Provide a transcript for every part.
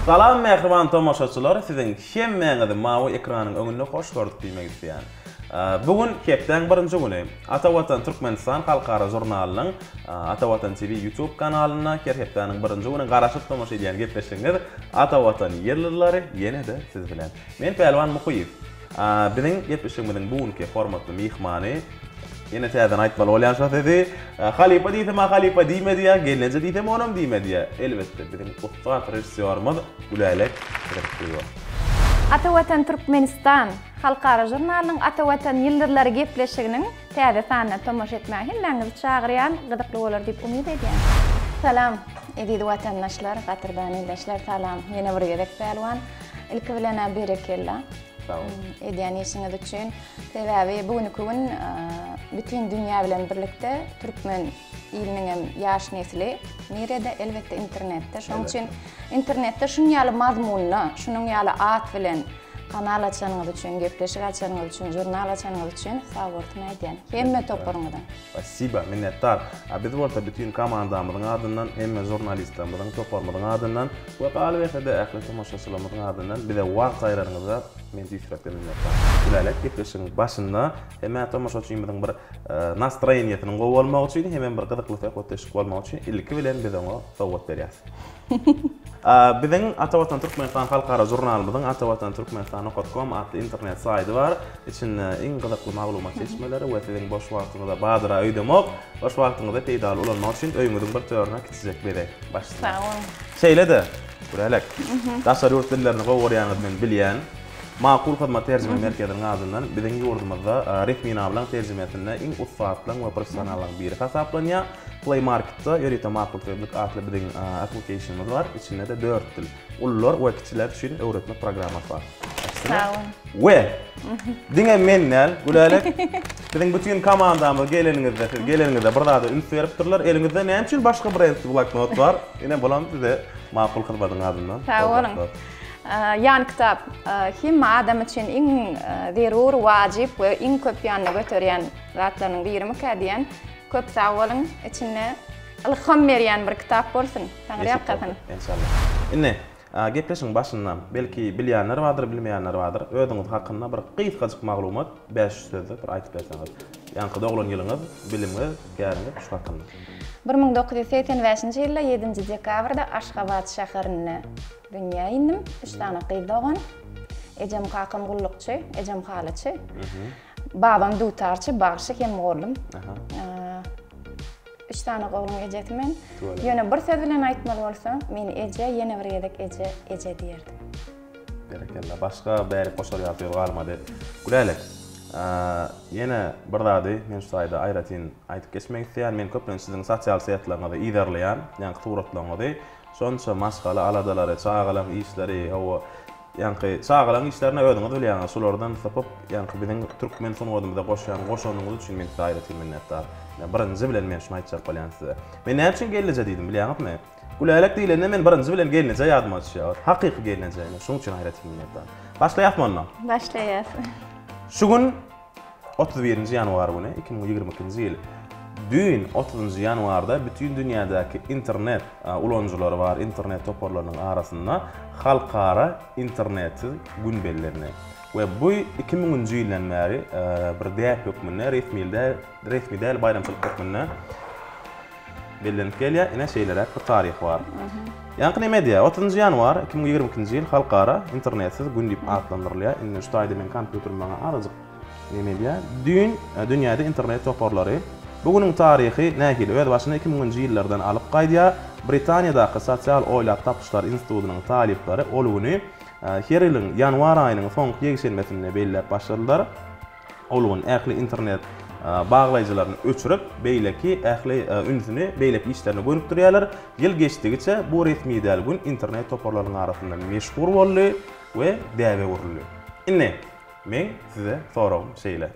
Salam mehriban tomoşaçylar, siziň hemmeňizi mawy ekranyň öňünde hoş gördük diýmek isleýän. Bugün hepden birinji güni Atawatan Türkmenistan halkara jurnalynyň Atawatan TV YouTube kanalyna hepdeniň birinji güni garaşyp tomoşa edýän gepleşiňiz Atawatan ýerlilleri ýene-de siz bilen. Men Pelwan Muhyip. Biziň gepleşiňimiziň bugünkü formatly mihmany yine täzeden aýtmaly bolýan şahs edi. Halipa diýdim, Halipa diýmedi ýa, gelince diýdim, onam diýmedi ýa. Elbetde biziň ustad rejissýorymyz Gülalek Kyrgyzýar. Atawatan Türkmenistan halkara jurnalynyň Atawatan ýyllarlary gepleşiginiň täze sanyna tomoşa etmäge hemmäňizi çagyrýan gyzykly bolar diýip umyt edýän. Salam edýdi watandaşlar, gatirdan elleşler salam. Ýene bir gezek Pelwan. Ilki bilen berekella. Edýän işiňiz üçin sebäbi bugünkü gün bütün dünýä bilen birlikde türkmen iliniň ýaş nesli nerede elbetde internetde. Şonuň üçin internetde şuň ýaly mazmunly, şunyň ýaly at bilen kanal açanyňyz üçin, gepleşik açanyňyz üçin, jurnal açanyňyz üçin sawurtma edýän. Hemme toparmydan. Spasiba, minnettar. Biz bolsa bütün komandamyzyň adyndan, hemme jurnalistlerimiziň toparmyzyň adyndan we galibiyetde ähli tomoşaçylarymyzyň adyndan bize wagt aýraryňyza men diýip minnettar. Gülalek gepleşigiň başynda hemme tomoşaçymyzyň bir nastroýeniýetini gowalmak üçin, hemme bir gyzykly höteşik bolmak üçin ilki bilen bize oňa sowgat berýär. Biziň Atawatan Türkmenistan halkara jurnalymyzyň atawatantürkmenistan.com adly internet saýty bar. Içinde iň gyzykly maglumat seçmeleri we siziň boş wagtyňyzda badyra öýdemek, boş wagtyňyzda peýdaly bolanmak üçin öýüňiziň bir törüne kiçijek berek. Başla. Sağ olun. Şeýle-de, Gülalek. Daşary ýurt dillerini gowurýanyňyzy men bilýän. Makul hyzmat terjime merkeziniň adyndan biziň ýurdumyzda resmi bilen terjimetinde iň ustatlyň we professionalyň biri hasaplanýar. Play Market'da ýörite makul tebrik adly biziň applicationymyz bar. İçinde de 4 dil. Ullar we kiçiler üçin öwretme programmasy bar. Sağ olun. We diňe mennel Gülalek biziň bütün komandamyz geleniňizde bir zada üns berip durlar. Eliňizde näme üçin başga brendli bloknot bar? Ene bolam size makul hyzmatyň adyndan. Sağ olun. Yan kitap hemme adam için iň zerur, wajib we iň köp ýanyna götürýän zatlaryň birimi kädiýän köp sawalın içinde ilham berýän bir kitap bolsun. Taňry ýakatyn. İnşallah. Inne gepleşiň başyndan belki bilýänler bardyr, bilmeýänler bardyr. Özüňiz hakynda bir gysgaçyk maglumat 500 sözde bir aýtyp berseňiz. Ýa-ni doglan ýylyňyz, bilimiňiz, gäriňiz şu hakynda. 1985-nji ýylda 7-nji dekabrda Aşgabat şäherine dünýä indim. 3 tane gyz dogan. Ejem kakam gullukçy, ejem halaçy. Babam dutarçy, bagşy hem oğlum. 3 tane oğlum ejetmen. Ýöne bir söz bilen aýtmaly bolsam, men eje, ýene bir ýerek eje diýerdim. Berekella. Başga bäri goşar ýatyr galmady. Gülalek. Ýene bir zady men şu saýda aýratyn aýtyp geçmek isleýän, men köplen siziň sosial säýatlaryňyzda iýerleýän, ýa-ni turatlaňyzy, şonça maşgala aladalary, çağalan işleri, hawa ýa-ni çağalan işlerine öňüňiz bilýäňiz, şolardan sapyp, ýa-ni biziň türkmen sonwagymyzda goşanyňyz üçin men aýratyn minnettar. Birinji bilen men şunu aýtjak bolýan size. Men näme üçin gelinje diýdim bilýäňizmi? Gülalek diýilende men birinji bilen gelinje ýadyma düşýär. Hakyky gelinje, şonuň üçin aýratyn minnettar. Başlaýapmyna? Başlaýasy. Şu gün 31 ýanwar güni 2022-nji ýyl. Dün 30 ýanwarda bütün dünýädäki internet ulanjylary bar, internet toparlarynyň arasynda halkara internet gün bellerini. We bu 2000-nji ýyldan bäri bir däp hökmünde resmi däl bayramçylyk hökmünde bellenip gelýär. Ene şeýlere bir taryh bar. Ýa-ni media 30 ýanwar 2022-nji ýyl halkara internetsiz gün diýip adlandyrylýar. Indi şu taýda men kompýuterimden arazyk media dün dünýäde internet toparlary bugüniň taryhy nähili öz başyna 2000-nji ýyllardan alyp gaýdýar. Britaniýadaky Sosial Oýlap Tapşylar institutynyň talipleri ol güni her ýylyň ýanwar aýynyň soňky ýekşenmesinde belläp başladylar. Ol gün ähli internet baglaýjylaryny öçürüp beýleki ähli ünsüni beýleki işlerini görüp durýarlar. Ýyl geçdigiçe bu resmi däl gün internet toparlarynyň arasynda meşhur boldy we däwe gurildy. Inne men size soragym şeýle.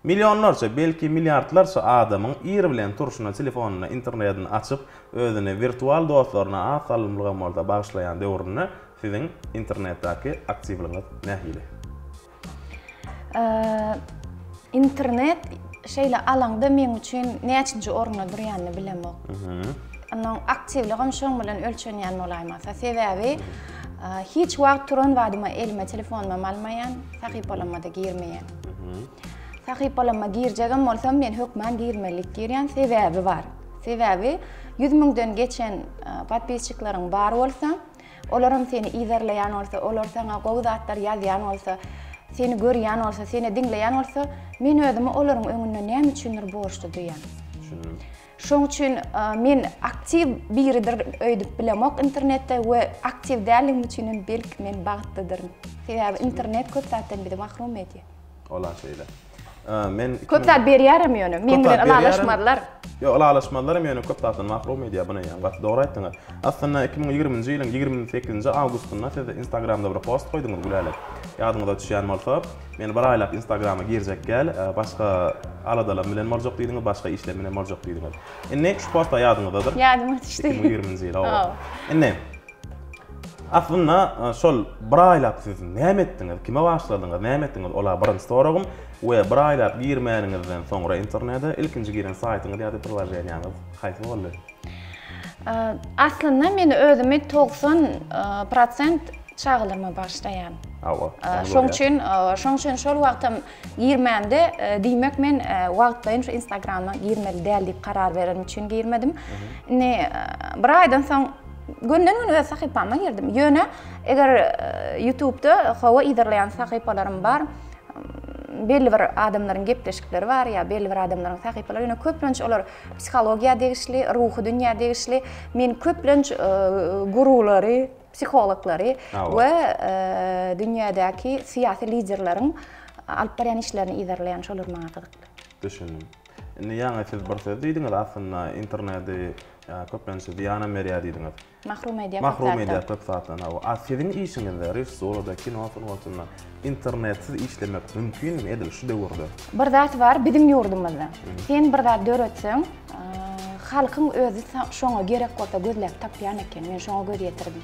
Milyonlarca, belki milyardlarca adamın ýer bilen turşuna telefonuna, internetini açıp özüni virtual dostlaryna asalymlyga molda bagşlayan döwrüne siziň internetdäki aktivligiňiz nähili? internet şeyle alanda men üçin näçinji orunda durýanyny bilemek. Anyň aktivligim şoň bilen ölçenýän bolaýmasa sebäbi hiç wagt turan vadyma elime telefonuma almayan, sahypalarıma da girmeyen. Sahypalarıma girjegem bolsam men hökmen girmelik girýän sebäbi bar. Sebäbi 100 000'den geçen patpisçiklaryň bar bolsa, olaryň seni izerleýän bolsa, olar sana gowy zatlar ýazýan bolsa, seni görýän bolsa, seni diňleýän bolsa, men özümi olaryň öňünde näme üçindir borçly duýan. Şoň üçin men aktiv biridir öýdüp bilemok internetde we aktiv däligim üçin belki men bagtdydyr. Sebäbi internet köp zatdan bizi mahrum edýär. Ola şeýle. Men köp zat berýärem ýöne. Men bilen alaşmadylar. Yo, alaşmadylar ýöne köp zatdan mahrum edýär buna ýa. Gat dogry aýtdyňar. Aslında 2020-nji ýylyň 28-nji awgustunda siz Instagramda bir post goýduňyz güläle. Ýadyňyzda düşýän bolsa, men bir aýlap Instagrama girjek gel, başga aladalar bilen morjak diýdiňiz, başga işler bilen morjak diýdiňiz. Enne şu posta ýadyňyzdadyr. Ýadyma düşdi. 2020-nji ýyl. Enne aslında şol bir aýlap siz näme etdiňiz, kime başladyňyz, näme etdiňiz, ola birinji soragym we bir aýlap girmäniňizden soňra internetde ilkinji giren saýtyňyz ýa-da priwazýanýaňyz haýsy boldy? Aslında men özümi 90% çağılırma başlayan. Şoň üçin şol wagtym girmände diýmek men wagtlaýyn şu Instagram'a girmeli däl diýip karar berenim üçin girmedim. Ne bir aýdan soň günden öz sahypama girdim. Ýöne eger YouTube'da hawa izerleýän sahypalarym bar, belli bir adamlaryň gepleşikleri var ya, belli bir adamlaryň sahypalary, ýöne köplenç olar psihologiýa degişli, ruhy dünýä degişli, men köplenç gurulary, psihologları ve dünyadaki siyasi liderlerin alyp barýan işlerini izerleýän şolar maňa gyzykly. Düşündüm. Indi ýa-da siz bir söz diýdiňiz, aslında internetde köplenç diýana merýä diýdiňiz. Mahrum edýär. Mahrum edýär köp zatdan. Siziň işiňizde rejissorda, kino sanatynda internetsiz işlemek mümkinmi edil şu döwürde? Bir zat var bizim ýurdumyzda. Sen bir zat döretseň, halkyň özü şoňa gerek bolsa gözläp tapýan eken, men şoňa göz ýetirdim.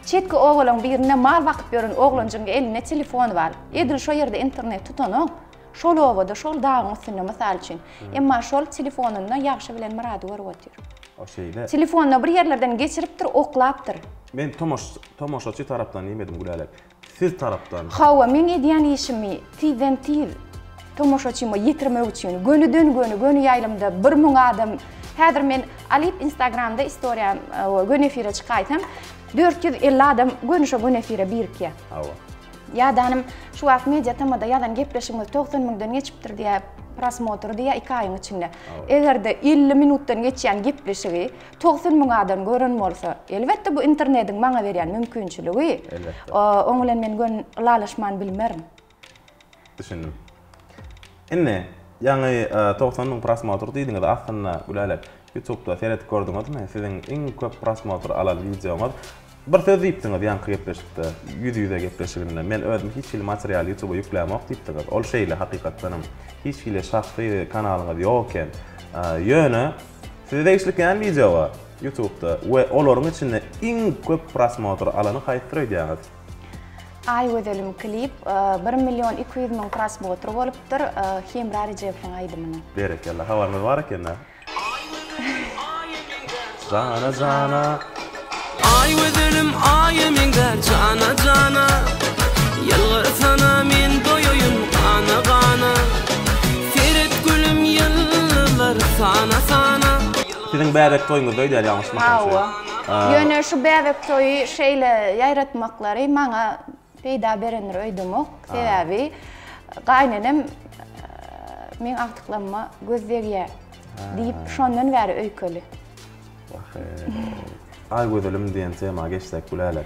Çetki oğlan birine mal vakit görün oğlancığın eline telefon var. Edil şo yerde internet tutanu. Şol ovada, şol dağın üstünde misal için. Emma şol telefonunda yaxşı bilen murady görüp o şeýle. Telefonna bir yerlerden geçiripdir, oklapdyr. Men tomoşaçy tarapdan diýmedim güläle. Siz tarapdan. Hawa men edýän işimi tizden tomoşaçyma ýetirmek üçin gönüden gönü ýaýlymda 1000 adam. Häzir men alyp Instagramda istoriýam gön efire çykaýtym. 450 adam gönüşe gön efire birke. Ýa-da şu wagt media tamada ýa-da gepleşigimiz 90 000'den geçipdir diýip prosmotr diýip 2 aýyň içinde. Egerde 50 minutdan geçýän gepleşigi 90 000 adam gören bolsa, elbetde bu internetiň maňa berýän mümkinçiligi. Oň bilen men gön lalaşman bilmerim. Düşündüm. Enne ýa-ni 90 000 prosmotr diýdiňiz, aslında güläle YouTube'da seyretip gördüňizmi? Siziň iň köp prosmotr alan videoňyz bir söz diýipdiňiz, ýa-ni gepleşikde, ýüze gepleşiginde. Men özüm hiç bir material YouTube'a ýüklämek diýipdiňiz. Ol şeýle hakykatdanam. Hiç bir şahsy kanalyňyz ýokken, ýöne size değişlikýän video var YouTube'da we olaryň içinde iň köp prosmotr alany haýsy edýäňiz? Ay ödelim klip 1.200.000 prosmotr bolupdyr. Hemra Rejep'in aýdymyny. Berekellah, habarymyz bar eken. Zana zana ay ödelim ayeminde cana cana yalgar sana men doyoyum kana kana Ferit gülüm yıllar sana sana Siziň bäbek toýuňyz öýdär ýalňyşmakçy. Ýöne şu bäbek toýy şeýle ýaýratmaklary maňa peýda berenler öýdümok. Sebäbi gaýnenem men aktyklama gözlerge diýip şondan bäri öýkeli. Ay gödelim diýen tema geçsek güläle.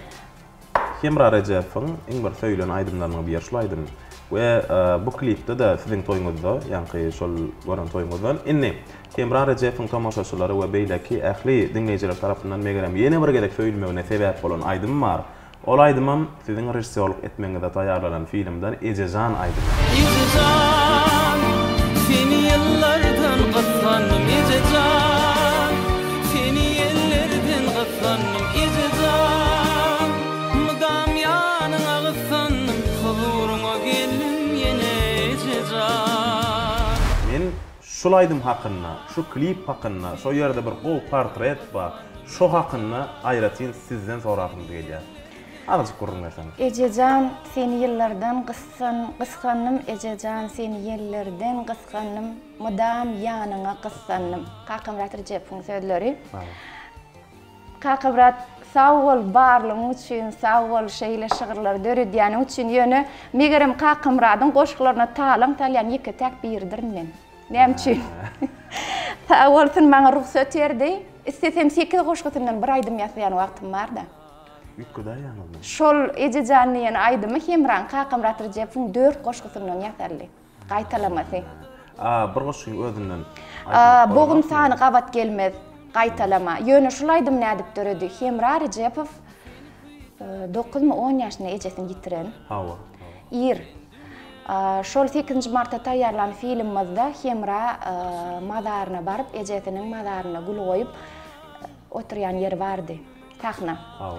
Hemra Rejep'in iň bir söýlen aýdymlaryny bir şolaýdym. We bu klipde de siziň toýuňyzda, ýa-ni şol gören toýuňyzdan inni Hemra Rejep'in tomoşaçylary we beýleki ähli dinleýijiler tarapyndan megerem ýene bir gerek söýülmegine sebäp bolan aýdym bar. Ol aýdymam siziň rejissorluk etmeňizde taýýarlanan filmden Ejejan aýdym. Ejejan, seni ýyllardan gatlandım Ejejan, seni ýellerden gatlandım Ejejan, mudam ýanyňa gyssandım, huzuruňa geldim ýene Ejejan. Men şol aýdym hakynda, şu klip hakynda, şo ýerde bir gowy portret bar. Şo hakynda aýratyn sizden soragym gelýär. Azıcık gurrun mesela. Ejecan seni yıllardan kıskanım, Ejecan seni yıllardan kıskanım, mudam yanına kıskanım. Kakımrat Recep'in sözleri. Kakımrat sağ ol barlığın üçün, sağ ol şeyle şığırlar dörüdyanın üçün yönü. Megerim Kakımrat'ın koşuklarına talyan yeki tek birdir men. Nem üçün? Sağ olsun bana ruhsat verdi. İstesem 8 koşuklarından bir aydım yasayan vaktim var da. Ükköde yanıldım. Şol Ejecan'ın yani aydımı hemran Kakımrat Recep'in 4 koşuklarından yasallı. Qaytalaması. Bir koşukun özünden. Boğum sani qabat gelmez. Qaytalama. Yönü şulaydım ne edip dörödü. Hemra Recepov 9 mu 10 yaşında ejesini yitiren. Hava. Şol 8 Mart'ta tayarlan filmimizde Hemra madarına barıp ejesinin madarına gül koyup oturyan yer vardı. Tahna. Hava.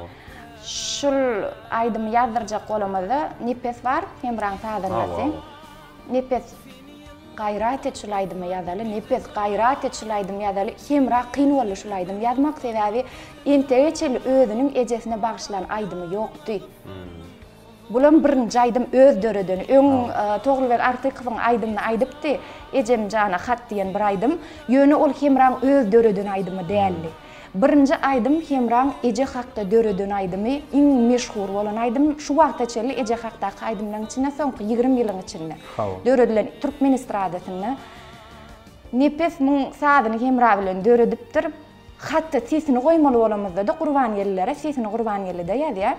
Şol aydımı yazdıracak kolumuzda Nipes var. Hemran sağdırması. Nipes gayret etşulaydım yazalı, nefes gayret etşulaydım yazalı, hemra qiyın ollu şulaydım yazmak sebebi entegeçeli özünün ejesine bağışlayan aydımı yoktu. Bulan birinci aydım öz dörödün, Toğulbek Artıqov'un aydımını aydıptı, ejem jana xat diyen bir aydım, yönü ol hemran öz dörödün aydımı değerli. Birinci aydım hemran eje haqda dörödün aydımı, en meşhur olan aydım, şu vaqta çeli eje haqdaki aydımdan içine soňky 20 yılın içinde. Dörödülen Türkmen estradasında. Nefes mün saadını hemra bilen dörödüptir. Hatta sesini koymalı olamızda da Qurban yerlilere, sesini Qurban yerlide ya.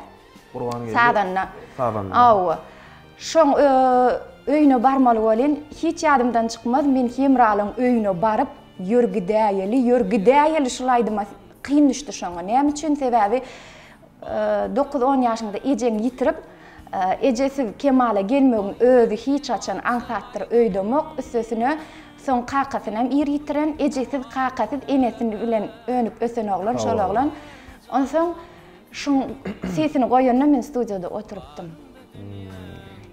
Qurban yerlide. Saadanna. Saadanna. Awa. Şoň öýüne barmaly bolen, hiç ýadymdan çykmaz, men hemralın öýüne barıp yörgidäýeli şulaydyma qiyyn düşdi şoňa. Näme üçin sebebi 9-10 ýaşynda ejeň ýitirip, ejesi kemale gelmegin özü hiç açan ansatdyr öýdemok, üstesine soň qaqasyny hem ir ýitiren, ejesi qaqasy enesini bilen önüp ösen oglan, şol oglan. Ondan soň şoň sesini goýandan men studiýada oturupdym.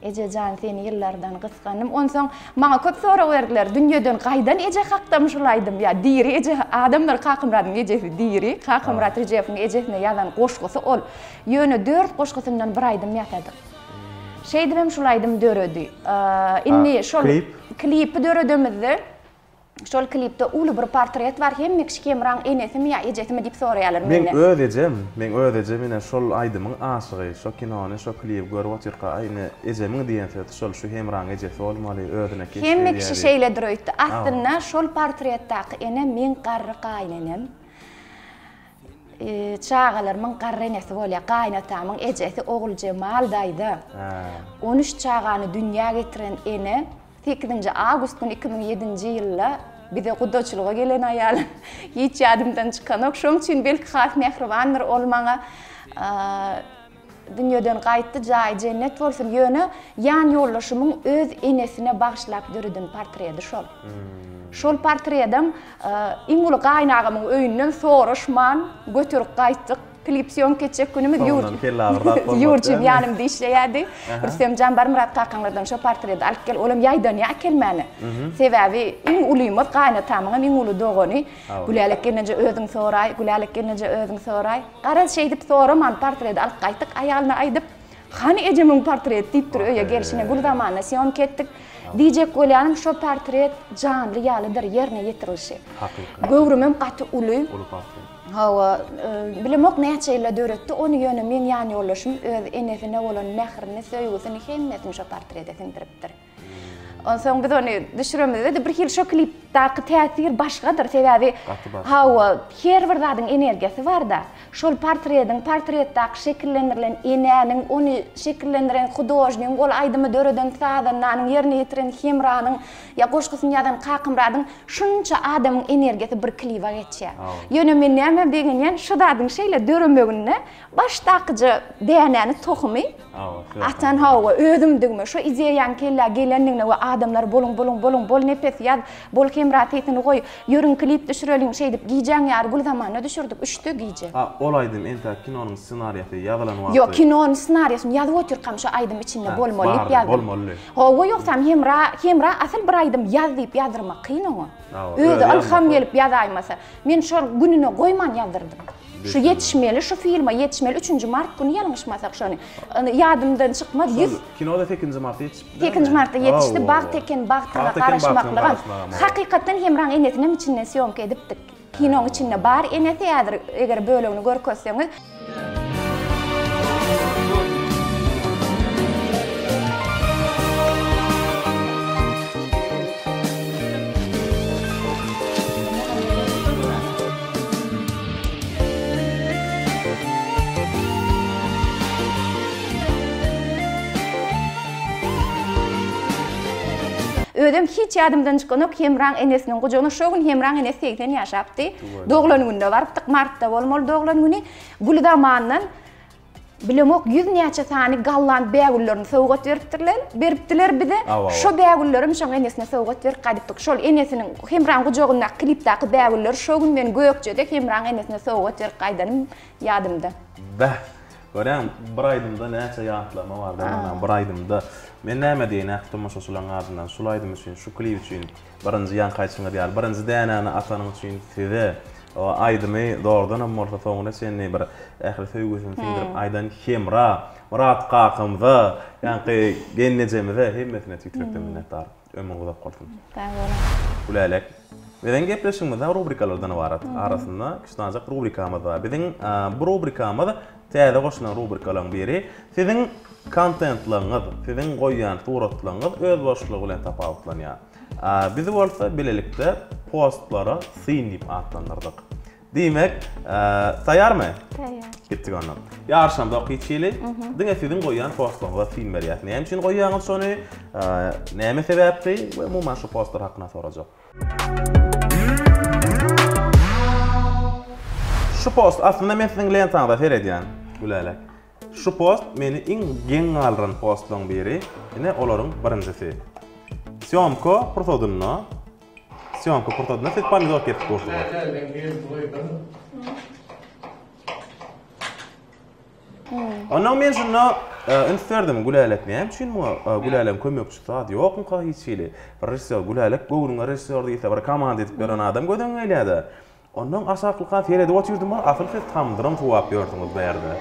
Ejecan seni yıllardan kıskanım. Ondan soň maňa köp sorak berdiler. Dünýeden gaýdan eje haqda şulaydım ya. Diri eje adamlar Kakımrat'ın ejesi diri. Kakımrat Recep'in ejesine ýazan goşgusy ol. Ýöne 4 goşgusyndan bir aýdym ýatadyk. Şeýdim hem şulaydım dörödi. Inni şol klipi dörödümizde. Şol klipde uly bir portret var. Hem hemran enesimi ya ejesimi dip soraýarlar meni. Men ödejem ine şol aydymyň aşygy, şol kinony, şol klip görüp oturqa aýny ejemin diýen söýdi. Şol şu hemran ejesi bolmaly, özüne keşke. Hem kişi şeýledir öýtdi. Aslynda şol portretdaky ene men garry gaýnanem. Çağalarımın qarrenesi bolýar, gaýnatamyň ejesi Ogul Cemal daýdy. 13 çağany dünýä getiren ene 8 Ağustos 2007-nji ýylda bize gudaçylyga gelen aýal hiç ýadymdan çykan. Şoň üçin belki has mehribandyr ol maňa dünýeden gaýtdy, jaý cennet bolsun ýöne ýan ýollaşymyň öz enesine bagşlap dörüdün portreti şol. Şol portretim iň uly gaýnagymyň öýünden soraşman götürüp gaýtdyk. Klipsiyon keçek günümüz yurjum yanımda işleýärdi. Rüstem Canbar Murat Kakanlardan şo portreti alyp gel, olam ýaýdan ýa kelmäni. Sebebi iň ulymyz gaýnatamyň iň uly dogany. Gülälek gelince özüň soraý, gülälek gelince özüň soraý. Gara şeýdip soraman portreti alyp gaýtdyk, aýalyna aýdyp, "Hani ejemiň portreti" diýip dur öýe gelişine bu zamanda syom ketdik. Diyecek bolýanym şo portret janly ýalydyr, ýerine ýetirilşi. Göwrümem gaty uly. Hawa bilemok näçe ýylla döretdi, onu ýöne men ýany ýollaşym öz enesine bolan mehrini, söýgüsini hemmetini şo portrete singdiripdir. Ondan soň biz onu düşüremizde bir hil şo klipdaky täsir başgadyr. Sebebi hawa her bir zadyň energiýasy bar da. Şol portretdaky şekillendirilen enäniň, onu şekillendiren hudojnyň, ol aýdymy döreden saadanyň ýerine ýetiren hemranyň, ýa goşgusyny ýadan Kakımradyň şunça adamyň energiýasy bir klipa geçýär. Ýöne men näme diýenýän, şu zadyň şeýle döremegine başdakyjy däňäni tohumy. Atan hawa özümdigme şu ideýan gelendigine we adamlar bolun nefes ýaz, bol hemrat etini goý, ýörün klip düşürelim şeý dip giýjäň ýary bu zamanda düşürdük, 3'te giýje. Ol aýdym enta kinonyň ssenariýasy ýazylan wagty. Ýok, kinonyň ssenariýasyny ýazyp oturkam şu aýdym içinde bolmaly diýip ýazdım. Hawa ýoksam hemra asal bir aýdym ýazyp ýazdyrmak qyyn oňa. Özü alham gelip ýazaýmasa, men şol gününe goýman ýazdyrdım. Şu yetişmeli, şu filme yetişmeli 3. Mart günü yanlışmasak şonu. Yadımdan çıkmadı. Kinoda 8 Mart'ta yetişdi. 8 Mart'ta yetişdi. Bağteken bağtıra qarışmaklygan. Hakikaten Hemran enetinem içinde syomka edipdik. Kinoň içinde bar ene teatr eger bölümini görkezseňiz. Ödüm hiç yadımdan çıkan ok Hemran enesinin gojogyny şu gün Hemran enes 80 ýaşapdy. Doglan günde barıpdyk martda bolmaly doglan güni Guldamandan bilemok 100 näçe sany gallan bägullerini sowgat beripdiler bize. Şu bägullerim şoň enesine sowgat berip gadypdyk. Şol enesinin Hemran gojogyna klipdäki bäguller şu gün men gökçede Hemran enesine sowgat berip gaýdanym yadımda. Görem, bir aydymda näçe ýatlama bar da, bir aydymda. Men näme diýen tomoşaçylaryň ardyndan sulaydym üçin, şu klip üçin, birinji ýan gaýçyňa diýär, birinji dänäni atanyň üçin size o aydymy doğrudan amorta soňuna senni bir ähli söýgüsini sindirip aydan Hemra, Murat Qaqymda, ýa-ni gennejemide hemmesine tüýtrekden minnetdar. Ömür uzap galsyn. Ulalek. Bilen gepleşigimizde rubrikalardan ibaret. Arasynda kiçnajak rubrikamyz bar. Bilen bu rubrikamyz täze goşulan rubrikalardan biri. Siziň kontentlaryňyz, siziň goýýan suratlaryňyz öz başlygy bilen tapawutlanýar. Bizi bolsa bilelikde postlara syn diýip atlandyrdyk. Diýmek, taýarmy? Taýar. Gitdik ondan. Ýarşamda okyçyly, diňe siziň goýýan postlaryňyza syn berýär. Näme üçin goýýaňyz şonu? Näme sebäpdi? We umumyň şu postlar hakynda sorajak. Şu post aslında men siziň lentaňda seredýän, Gulalek. Şu post meni iň geň alyran postlaryň biri, ine olaryň birinjisi. Syomka protodyna. Syomka protodyna set pomidor ketip goşdy. Ondan men şunu inferdim Gulalek näme üçin Gulalem kömekçi zat ýokmy hiç şeýle. Rejissor Gulalek göwrüňe rejissor diýse bir komanda edip beren adam gödüň eýledi. Ondan aşaklyka terede oturdum, asıl siz tamdyram tuwap ýördiňiz bu ýerde.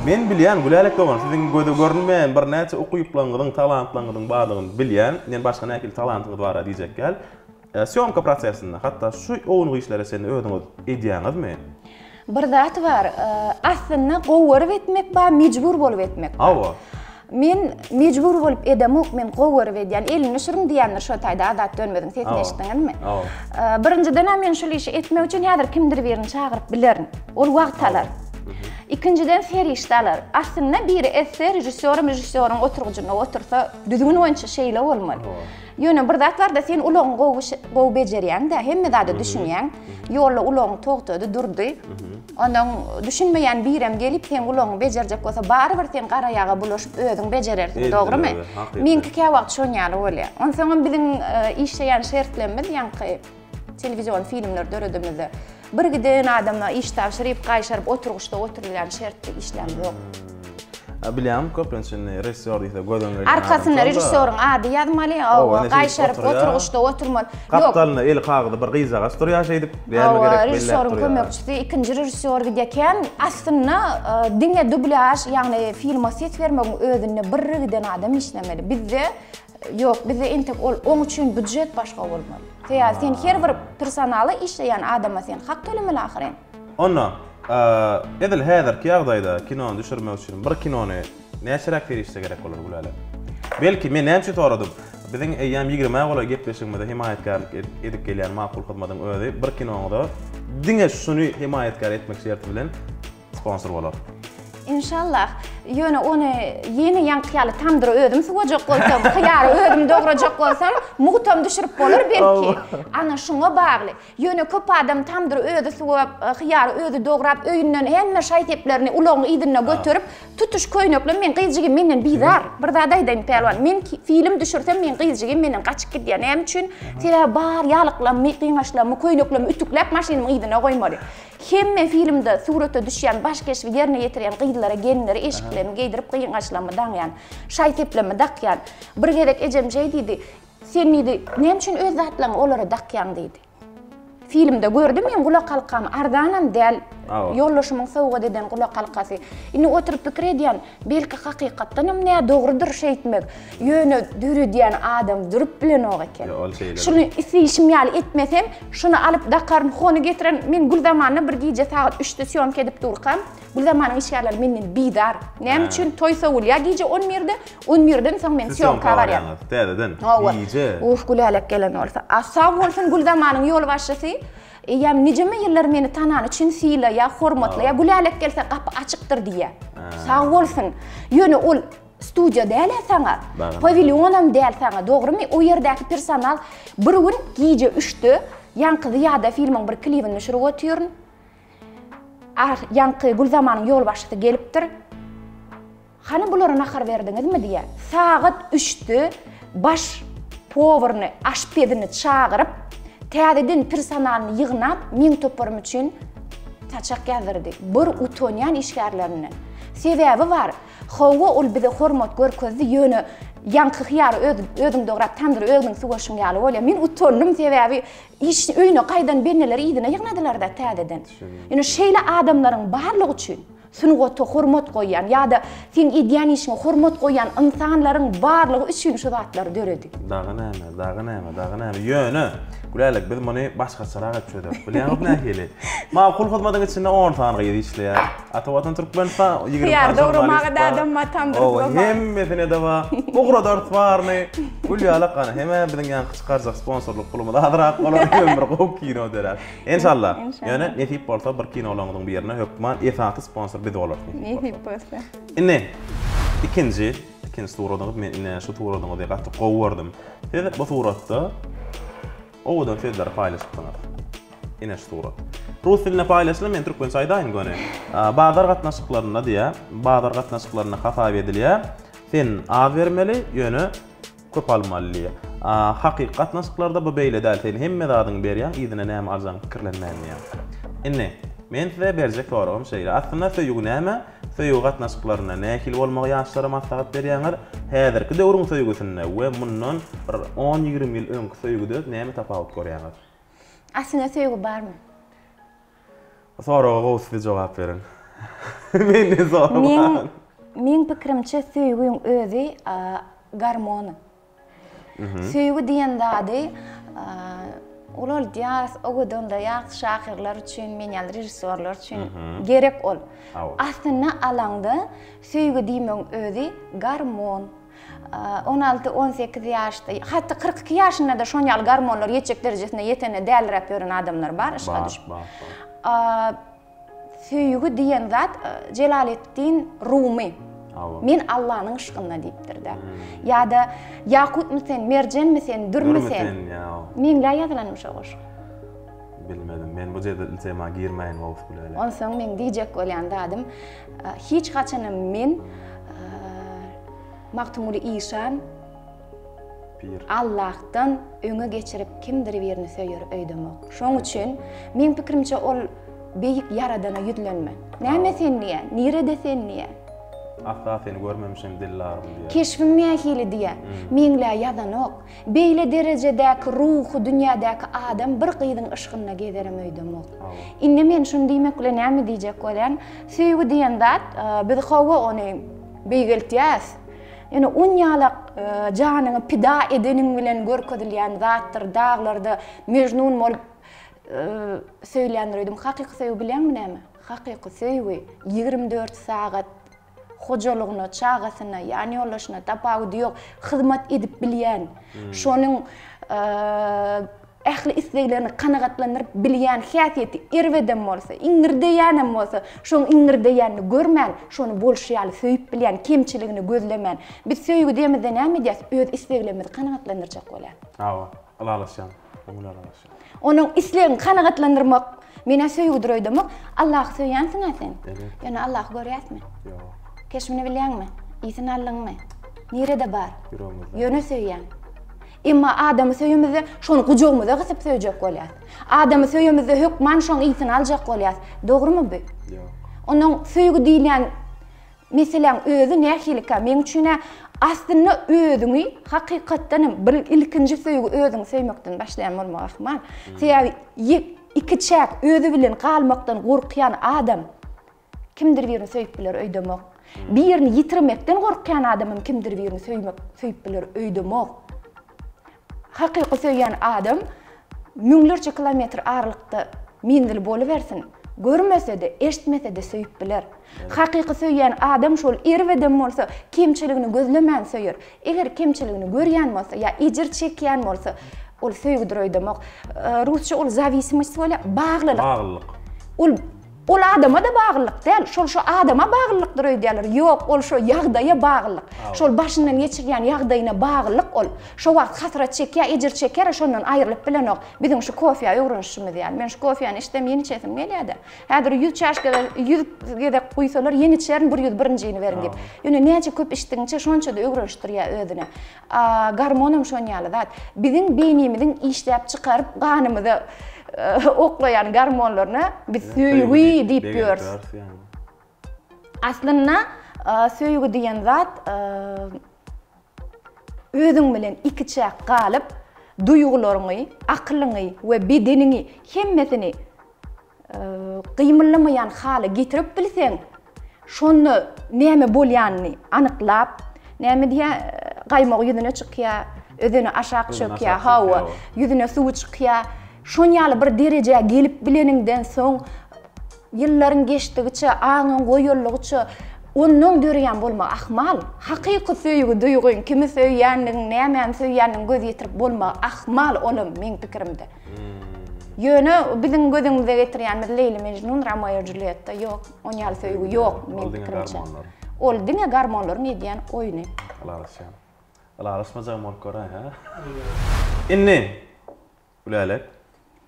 Men bilýän Gulalek dogan, siziň göze görünmeýän bir näçe okuýuplaňyzyň, talantlaňyzyň barlygyny bilýän, men başga näkil talantyňyz bar diýjek gel. Syomka prosesinde, hatta şu oňuň işlere sen ödüňiz edýäňizmi? Bir zat bar, aslynda gowuryp etmek bar, mejbur bolup etmek. Awa. Men mejbur bolup edemok, men gowuryp edýän, elini şurun diýenler şu taýda adat dönmediň, sesini eşitdiňizmi? Birinciden men şu işi etmek üçin ýadyr kimdir birini çagyryp bilerin. Ol wagt alar. İkinciden feriştalar. Aslında biri etse rejissörüm oturgucuna otursa düzgün oyuncu şeyle olmalı. Ýöne bir zat bar da sen uloň gowy bejerýän da hemme zada düşünýän, ýolla uloň togtady durdy. Ondan düşünmeýän birem gelip sen uloň bejerjek bolsa barbyr sen garayaga bulaşyp özüň bejerersiň, dogrymy? Menki kä wagt şonýaly bolýar. Onsoň biziň işleýän şertlerimiz ýa-ni telewizyon filmler döredimizde bir giden adamla iş tapşyryp gaýşaryp oturguşda oturýan şertli işlem ýok. Bilýän, köpünçin rejissor diýse gödüň eýlän. Arkasynda rejissöriň ady ýazmaly, gaýşaryp oturguşda oturmaly. Kapitalyny el kagydy bir gyzaga sturýaş edip berme gerek belli. Rejissöriň kömekçisi, ikinji rejissor diýeken aslynda diňe dubляж, ýagny filma set bermegi özüne bir giden adam işlemeli. Bizde yok, bizde entek oň üçin büdjet başga bolmaly. Sen her bir personaly işleýän adama sen hak tölemeli ahyren. Ondan edil häzirki ýagdaýda kinony düşürmek üçin bir kinony näçerak berişse gerek bolar Gulalek. Belki men näçe toradym. Biziň eýýam 20 gola gepleşigimizde himaýetkarlyk edip gelýän makul hyzmatyň özi bir kinonyda diňe şuny himaýetkar etmek şerti bilen sponsor bolar. İnşallah. Ýöne onu ýeni ýankyýaly tamdyr ödüm sugajak bolsam, hyýary ödüm dograjak bolsam, muhtam düşürip bolar belki. Ana şuňa bagly. Ýöne köp adam tamdyr ödü sugap, hyýary ödü dograp, öýünden hemme şaýteplerini uloň ýydynda götürüp, tutuş köýnekle men gyjygy menden bizar. Bir zat aýdym pelwan, men film düşürsem men gyjygy menden gaçyp gitýär. Näme üçin? Sira bar ýalyklamy, qiňaşlamy, köýneklemi ütüklep maşynyň ýydynda goýmaly. Hemme filmde suratda düşýän baş keşfi ýerine ýetirýän gyýdylara genleri eşiklerini giydirip qiňaşlamy daňýan, şaýteplemi dakýan. Bir gerek ejem şey diýdi, sen miydi, nem üçün öz zatlaryň olara dakýan diýdi. Filmde gördüm men gulak halkam ardanam del yollaşymyň sowga deden gulak halkasy. Indi oturup pikir edýän, belki hakykatdan hem näme dogrudur şey etmek. Ýöne dürü diýen adam durup bilen o eken. Şunu isişim ýaly etmesem, şunu alyp Dakaryn hony getiren men Gulzamanyny bir gije saat 3'te syomka edip durkam. Gulzamanyň işgärleri menden bidar. Näme üçün toy sowulýa gije 11'den soň men syomka barýan. Täzeden gije. Uf gulalak gelen bolsa. Sag bolsun Gulzamanyň ýol başçysy. Ýam nijeme ýyllar meni tanan üçin sila ýa hormatla ýa gulalak gelse gapy açykdyr diýe. Sag bolsun. Ýöne ol studiýa däl saňa. Pavilyonam däl saňa. Dogrymy? O ýerdäki personal bir gün gije 3'te ýanky ýa-da filmiň bir klibini nişir götürün. Ýanky Gulzamanyň ýol başçysy gelipdir. Hany bulara nahar berdiňizmi diýe. Saat 3'te baş powernny, aşpedyny çagyryp täzeden personalny ýygnap, men toparym üçin taçak ýazyrdy. Bir utonýan işgärlerini. Sebäbi bar. Hawa ol bize hormat görkezdi ýöne ýanky hyýar özüň dograp tandyr özüň sugaşyň ýaly bolýar. Men utondum sebäbi iş öýüne gaýdan berneler ýygyna ýygnadylar da täzeden. Ýöne şeýle adamlaryň barlygy üçin sunuga hormat goýan ýa-da sen edýän işiňe hormat goýan insanlaryň barlygy üçin şu zatlar döredi. Dagy näme. Ýöne Gülalek biz muny başgaçarak etjedi. Bilýän nähili. Makul hyzmatyň içinde 10 tane gyýdy işleýär. Atawatan Türkmenistan 20 ýar dogrumagy da adam matamdyr. O hemmesine de var. Bugura dört barny. Gülýalak gana hemme biziň ýan çykarjak sponsorluk pulumy da hazırak bolar ömür gowup kino derä. İnşallah. Ýöne nesip bolsa bir kinolaryň bir ýerine hökman esaty sponsor biz bolar. Nesip bolsa. Indi ikinci surada men ine şu surada da gatdy gowurdym. Bu suratda owadan sözler paylaşypdylar. Ine şu surat. Rus diline paylaşylan men türkmen saýdaýyn göne. Bazar gatnaşyklaryna diýe, bazar gatnaşyklaryna hasa edilýär. Sen az bermeli, ýöne köp almaly. Hakyky gatnaşyklarda bu beýle däl, sen hemme zadyň berýän, ýygyna näme arjan pikirlenmäýär. Indi men size berjek sorum şeýle. Aslynda söýüg näme? Söýüg gatnaşyklaryna nähil bolmagy ýaşlara maslahat berýäňer. Häzirki döwrüň söýgüsinde we mundan 10-20 ýyl öňki söýgüde näme tapawut görýäňer? Aslynda söýgü barmy? Soraga gowsy jogap berin. Men ne sorum? Men pikirimçe söýgüň özü garmony. Söýgü diýen zady olar diýas ogadanda ýaxşy şahyrlar üçin, meňal rejissorlar üçin gerek ol. Aslynda alanda söýgü diýmeň özü garmon. 16-18 ýaşda, hatda 42 ýaşynda da şonýal garmonlar ýetjek derejesine ýetene dälirap ýören adamlar bar, işga düşüp. Söýgü diýen zat Celaleddin Rumi. Men Allah'ın ışkınna deyipdir da. Ya da yakut mu sen, mercan mı sen, dür mü sen? Men la yazılanmış o ışkı. Bilmedim, men bu jerde iltema girmeyin o ufkulayla. On soň men diýjek bolýan dadım, hiç kaçanım men Maktumuli İşan Allah'tan öňe geçirip kimdir birini söýür öýdemek. Şoň üçin men pikirimçe ol beýik yaradana ýüzlenme. Näme sen niýe? Nirede sen niýe? Asla seni görmemişim dillarim diye. Keşfim mehili diye. Meňle ýazanok. Beýle derejedäki ruhu dünýädäki adam bir gyýdyň ışgyna gezerem öýdemek. Indi men şunu diýmek bilen näme diýjek bolan? Söýgü diýen zat biz hawa ony beýgeltýäs. Yani 10 ýyllyk janyny pida edeniň bilen görkezilýän zatdyr. Daglarda mejnun bolup söýlendirdim. Hakyky söýgü bilenmi näme? Hakyky söýgü 24 saat hocalygyna, çağasyna, ýani ýollaşyna tapagy ýok, hyzmat edip bilýän, şonuň ähli isleglerini kanagatlandyryp bilýän häsiýeti erweden bolsa, iňirdeýän bolsa, şoň iňirdeýänni görmän, şonu bolşýaly söýüp bilýän, kemçiligini gözlemän. Biz söýgü diýmezde näme diýäs? Öz isleglerimizi kanagatlandyrjak bolýar. Alalaşan. Onuň islegini kanagatlandyrmak, mene söýgü durýdymy? Allah söýýänsiň sen. Ýani Allah görýäsmi? Ýok. Keşmini bilýänmi? Isin allyňmy? Nerede bar? Ýöne söýýän. Emma adamy söýýümizde şonu gujagymyza gysyp söýjek bolýar. Adamy söýýümizde hökman şoň isin aljak bolýar. Dogrymy bu? Ýok. Onuň söýgü diýilen meselen özü nähilika men üçin aslında özüňi hakykatdan bir ilkinji söýgü özüňi söýmekden başlayan bolmak ahmal. Sebäbi iki çäk özü bilen galmakdan gorkyan adam kimdir birini söýüp biler öýdemek. Birini yitirmekden gorkyan adamym kimdir birini söýüp biler öýdemek. Hakyky söýýän adam müňlerçe kilometr aralykda mendil boluversin. Görmese de, eşitmese de söýüp biler. Hakyky söýýän adam şol erweden bolsa, kemçiligini gözlemän söýer. Eger kemçiligini görýän bolsa, ya ejir çekýän bolsa, ol söýgüdir öýdemek. Rusça ol zawisimiz bolýar, baglylyk. Ol adama da baglylyk däl, şol şu adama baglylyk öýdýärler. Ýok, ol şu ýagdaýa baglylyk. Şol başyndan geçirýän ýagdaýyna baglylyk ol. Şo wagt hasrat çekýär, ejir çekýär, şondan aýrylyp bilenok. Biziň şu kofia öwrenişimiz ýaly. Men şu kofiany içsem ýeni içesim gelýärdi. Häzir 100 çaşka 100 gedek guýsalar ýeni içerin 101-njiňi berin diýip. Ýöne näçe köp içdiňçe şonça da öwrenişdirýär özüne. Garmonum şon ýaly zat. Biziň beýnimiziň işläp çykaryp ganymyzy oklayan garmonlaryny biz söýgü diýip ýörüs. Aslında söýgü diýen zat özüň bilen iki çäk galyp duýgularyňy, aklyňy we bedeniňi hemmesini gymyllamayan haly getirip bilseň, şonu näme bolýanyny anyklap, näme diýä gaýmak ýüzüne çykýar, özüne aşağı çökýär, hawa ýüzüne suw çykýar. Şonyaly bir derejeye gelip bileninden soň ýyllaryň geçdigiçe, aňyň goýullygyça onuň döreýän bolmak ahmal. Hakyky söýgü duýguň, kimi söýýändiň, näme söýýändiň göz ýetirip bolmak ahmal olam men pikirimde. Ýöne biziň gözüňizde getirýänmiz Leyla Mecnun, Romeo Julietta ýok, onyaly söýgü ýok men pikirimçe. Ol diňe garmonlaryň edýän oýuny. Alarasmajak molkora ha. Inni ulalek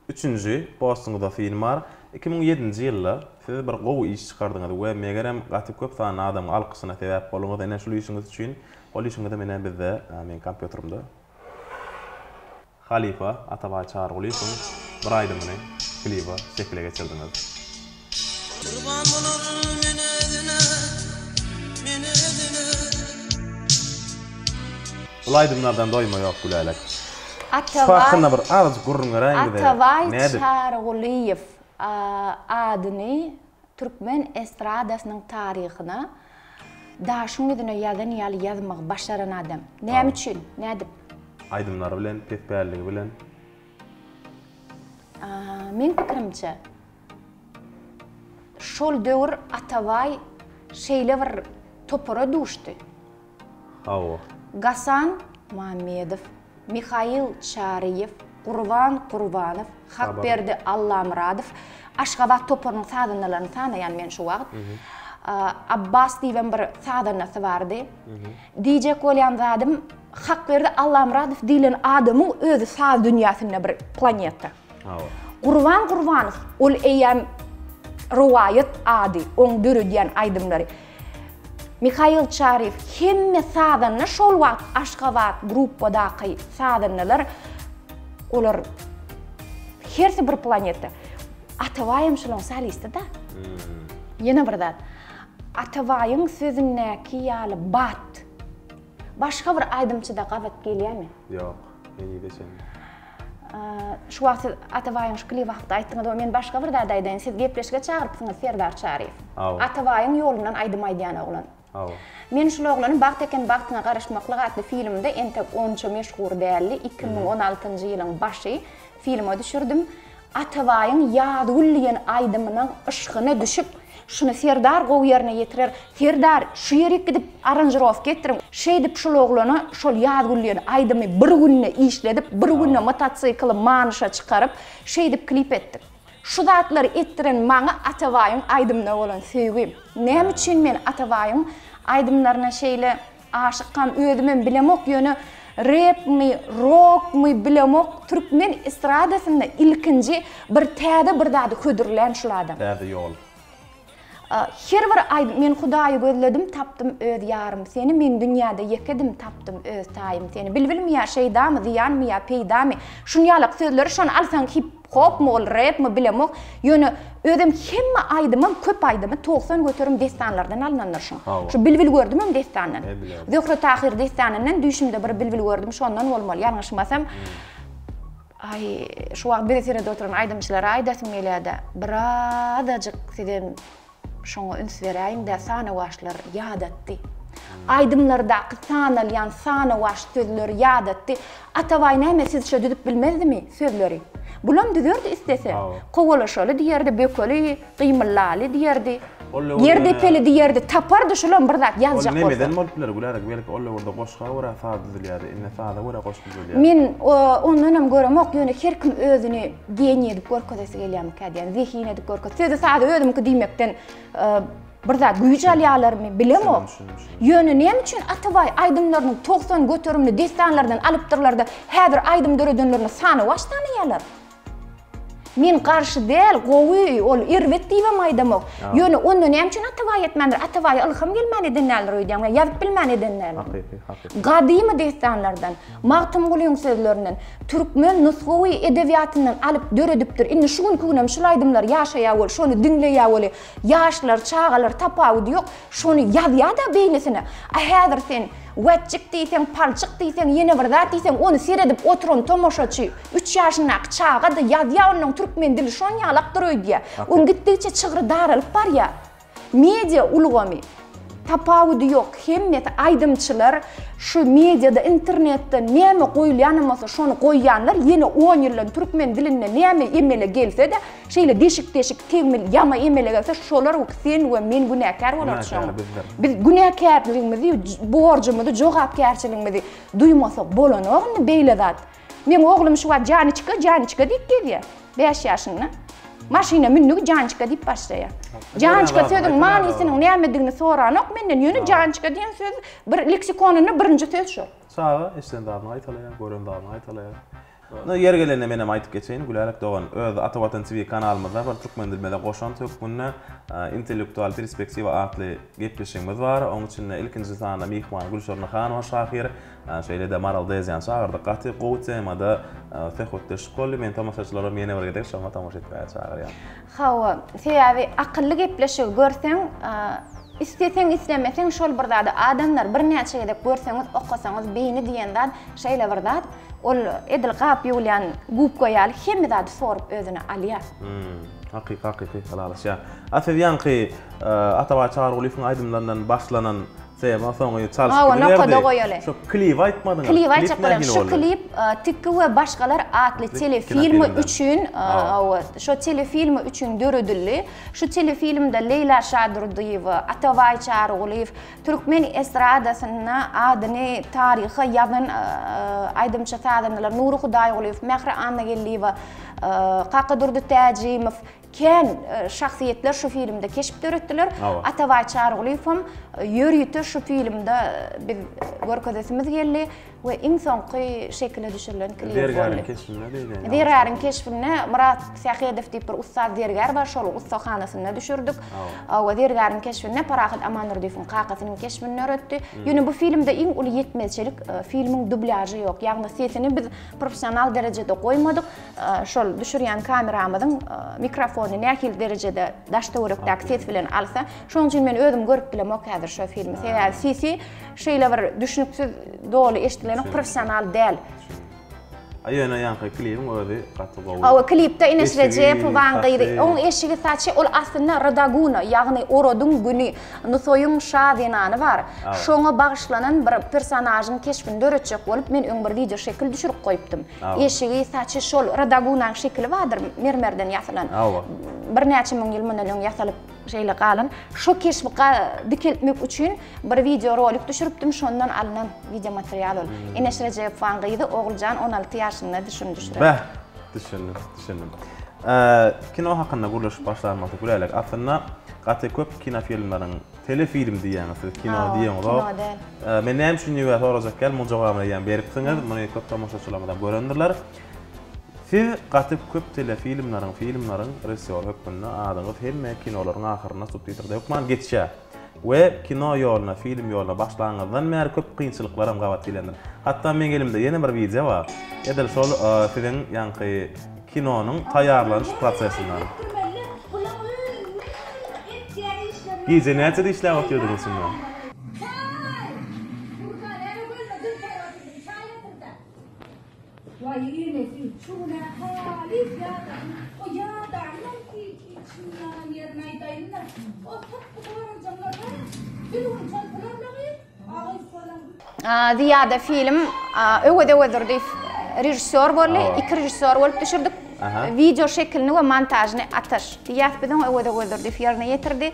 3-nji Boston'da film var. 2007-nji ýylda siz bir gowy iş çykardyňyz we megerem gatyp köp sany adam alkysyna sebäp bolmaňyz ene şol işiňiz üçin, ol işiňizde menen bizde men kompýuterymda Halifa Atabay çağrılysyň bir aýdymyny klipa şekilde geçirdiňiz. Kurban bolar men özüne. Bu aýdymlardan doýma ýok gülalek. Atavay bir arz gurrun garangide. Atavay Çağrılyýew adyny Türkmen estradasynyň taryhyna daşyň ýüzüne ýazan ýaly ýazmak başaran adam. Näme üçin? Nädip? Aýdymlary bilen, pesbärligi bilen. Men pikirimçe şol döwür Atavay şeýle bir topara duşdy. Hawa. Gasan Mammedow, Mikhail Çarıyev, Qurban Qurbanow, Hakberdi Allamuradow, Aşgabat toparynyň sadanalaryny sanayan men şu wagt. Abbas diýen bir sadanasy bardy. Diýjek bolýan zadym Hakberdi Allamuradow diýilen adamyň özü saz dünýäsinde bir planeta. Qurban Qurbanow ol eýän riwayat ady, oň dörüdýän aýdymlary. Mikhail Çarıyev hemme sadanyny şol wagt Aşgabat gruppadaky sadanylar olar hersi bir planeta. Atavaýym şolon saliste da. Ýene bir zat. Atavaýyň sözündäki ýaly bat. Başga bir aýdymçyda gabat gelýärmi? Ýok, meni geçen. Şu wagt Atavaýyň şu klip wagtda aýtdyňyz, men başga bir zat aýdyn, siz gepleşige çağırpsyňyz Serdar Çarıyev. Atavaýyň ýolundan aýdym aýdýan oglan. Men şu oglanyň Bagt eken bagtyna garaşmaklyk adly filmde entek onça meşhur däldi. 2016-njy ýylyň başy filme düşürdüm. Atavaýyň ýadygyllýän aýdymynyň ışgyna düşüp, şunu Serdar gowy ýerine ýetirer. Serdar şu ýere gidip aranjировка etdirim. Şeýdip şol oglany şol ýadygyllýän aýdymy bir günne işledip, bir günne mototsikly manşa çykaryp, şeýdip klip etdik. Şu zatlary etdiren maňa Atavaýyň aýdymyna bolan söýgüm. Näme üçin men Atavaýyň aýdymlaryna şeýle aşykkan özümem bilemok ýöne rap mi, rock mi bilemok Türkmen estradasynda ilkinji bir täze bir dady ködürlen şol adam. Täze ýol. Her bir aýdym men Hudaýy gözledim, tapdym öz ýarym seni, men dünýäde ýekedim, tapdym öz taýym seni. Bilbilmi ýa şeýdamy, ziýanmy ýa peýdamy. Şunýalyk sözleri şonu alsaň hop mu ol, rap mu bilemok. Ýöne özüm hemme aýdymam, köp aýdymam 90 götürüm destanlardan alınanlar şoň. Şu bilbil gördüm destandan. Zöhre tahir destanından düşümde bir bilbil gördüm, şondan bolmaly. Ýalňyşmasam ay şu wagt bir sene oturan aýdymçylar aýdasym gelýärdi. Birazajyk sedem şoňa üns beräýin de sana başlar ýad etdi. Aydımlarda sanalyan sana vaş sözleri ýad etdi. Ataway näme siz şo düdüp bilmezdimi sözleri? Bulam düzürdi istese. Kowalaşaly diýerdi, bekeli, gymyllaly diýerdi. Ýerde peli diýerdi, tapardy şolam bir zat ýazjak bolsa. Nemeden boluplar gülerek belki olle orada goşga wara faýda dilýärdi. Inne faýda wara goşga dilýärdi. Men ondan hem göremok ýöne her kim özüni geňi edip görkezesi gelýär kädiýän, zihine edip görkezesi. Sözde sady özümki diýmekden bir zat güýç alýarlarmy bilemok. Ýöne näme üçin Ataway aýdymlarynyň 90 götürümli destanlardan alypdyrlar da häzir aýdym döredenlerini sany başlanýarlar. Men karşı değil, gowy ol irwet diýmem aýdamok. Ýöne onda näme üçin Ataway etmendir? Ataway ilham gelmän edenler öýdýän, ýazyp bilmän edenler. Hakyky. Gadymy destanlardan, Magtym Gulyň sözlerinden, türkmen nusgawy edebiýatyndan alyp döredipdir. Indi şu günkü şol aýdymlar ýaşaýar bol, şonu dinleýär bol. Ýaşlar, çağalar tapawdy ýok, şonu ýazýar da beýnesine. Häzir sen wetçik diýsen, palçyk diýsen, ýene bir zat diýsen, onu seredip oturan tomoşaçy 3 ýaşynak çağa da ýazýar onuň türkmen dili şon ýalakdyr öýdýär. On gitdikçe çygyry daralyp barýar. Media ulgamy tapawdy ýok. Hemmet aýdymçylar şu mediada, internetde näme goýulýanmasa şonu goýýanlar ýene 10 ýyldan türkmen dilinde näme emele gelse de şeýle deşik temel ýama emele gelse şolar sen we men günäkär bolar. Biz günäkärligimizi, borjumuzy, jogapkärçiligimizi duýmasak bolanokny beýle zat. Men oglum şu wagt Janiçka diýip gelýär. 5 ýaşynda. Maşina minnüg Janiçka diýip başlaýar. Janiçka sözüň manysynyň nämedigini soranok menden ýöne Janiçka diýen söz bir leksikonunda birinji söz şu. Sağa eşden dağını aýtalaýar, görün dağını aýtalaýar. Yer gelende menem aýtyp geçeýin, gülerek dogan öz Atawatan TV kanalymyzda bir türkmen dilinde goşan tökmünne intellektual perspektiwa atly gepleşigimiz bar. Onuň üçin ilkinji sanda mehman Gülşen Hanowa şahir, şeýle de Maral Dezýan şagyrdy. Gaty gowtemada fehotde şkoly men tamaşaçylara meni bergedek şoma tamaşa etmäge çagyrýan. Hawa, seýäbi akylly gepleşig görseň, isteseň islemeseň şol bir zat adamlar bir näçe edip görseňiz, okasaňyz beýni diýen zat şeýle bir zat ol edil gap ýolýan gup goýal hemme zat sorup özüne alýar. Hakyky halalas ýa. Afeýanky Ataway çağırgylyň aýdymlaryndan başlanan Seyma soňy çalyşdyr. Şu klip aýtmadyň. Klip aýtmadyň. Şu klip Tikki we başgalar atly telefilmi üçin, şu telefilmi üçin döredildi. Şu telefilmde Leyla Şadyrdiýewa, Ataway çağırgylyň türkmen estradasyna adyny, taryhy ýazan aýdymçy sadanlar Nuri Hudaýoğluýew, Mehri Annagelliýewa, Kakadurdy Täjimow ken şahsiýetler şu filmde keşip döretdiler. Ataway çağırgylyň ýörýüti şu filmde biz görkezesimiz geldi we iň soňky şekilde düşürilen klip boldy. Dergärin keşfine Murat Sahydew diýip bir ustad dergär bar, şol ustahanasyna düşürdük. We dergärin keşfine Parahat Amanurdiýewiň qaqasynyň keşfine öretdi. Ýöne bu filmde iň uly ýetmezçilik filmiň dublaژy ýok. Ýagny sesini biz professional derejede goýmadyk. Şol düşürýän kameramyzyň mikrofony nähil derejede daşdawrykdaky ses bilen alsa, şoň üçin men özüm görüp bilemok häzir şu filmi. Seýär sesi şeýle bir düşünüksiz dolu eşitilen professional däl. Aýana ýanky klipim özi gaty gowy. O klipde Enes Recep waňgydy. Oň eşigi saçy ol aslında Radaguna, ýagny Orodun güni Nusoyun şadynany bar. Şoňa bagyşlanan bir personajyň keşfinde öretjek bolup men öň bir video şekil düşürip goýupdym. Eşigi saçy şol Radagunanyň şekli bardyr, mermerden ýasalan. Bir näçe müň ýyl mundan öň ýasalyp şeýle galan. Şu keşfika dikiltmek üçin bir video rolik düşüripdim, şondan alynan video material ol. Enes Recep waňgydy, Oğuljan 16 ýaşynda düşürip. Bäh, düşündim. Kino hakynda guruluş başlanmasy gülelik. Aslında gaty köp kino filmleriň telefilm diýýäňiz, kino diýýäňiz. Men näme üçin ýa sorajak gel, muň jogamy ýa beripsiňiz, muny köp tamaşaçylardan görendirler. Siz gaty köp filmleriň rejissor hökmünde adyňyz hemme kinolaryň ahyryna subtitrde ýokman geçýär. We kino ýoluna, film ýoluna başlangyzdan bäri köp kynçylyklar hem gabat gelendir. Hatda men elimde ýene bir video bar. Edil şol siziň ýanky kinonun taýarlanyş prosesinden. Gece näçe işler otýardynız şunda? Vay yine çuna halis ya o ya da ki çuna yerine dayınlar o tatlıların canları bir onun çantalarını ağız falan Ziyada film öwede deyip rejissör bolly, iki rejissör bolup düşürdük. Video şeklini ve montajını ataş. Diyat bilen öwede deyip yerine getirdi.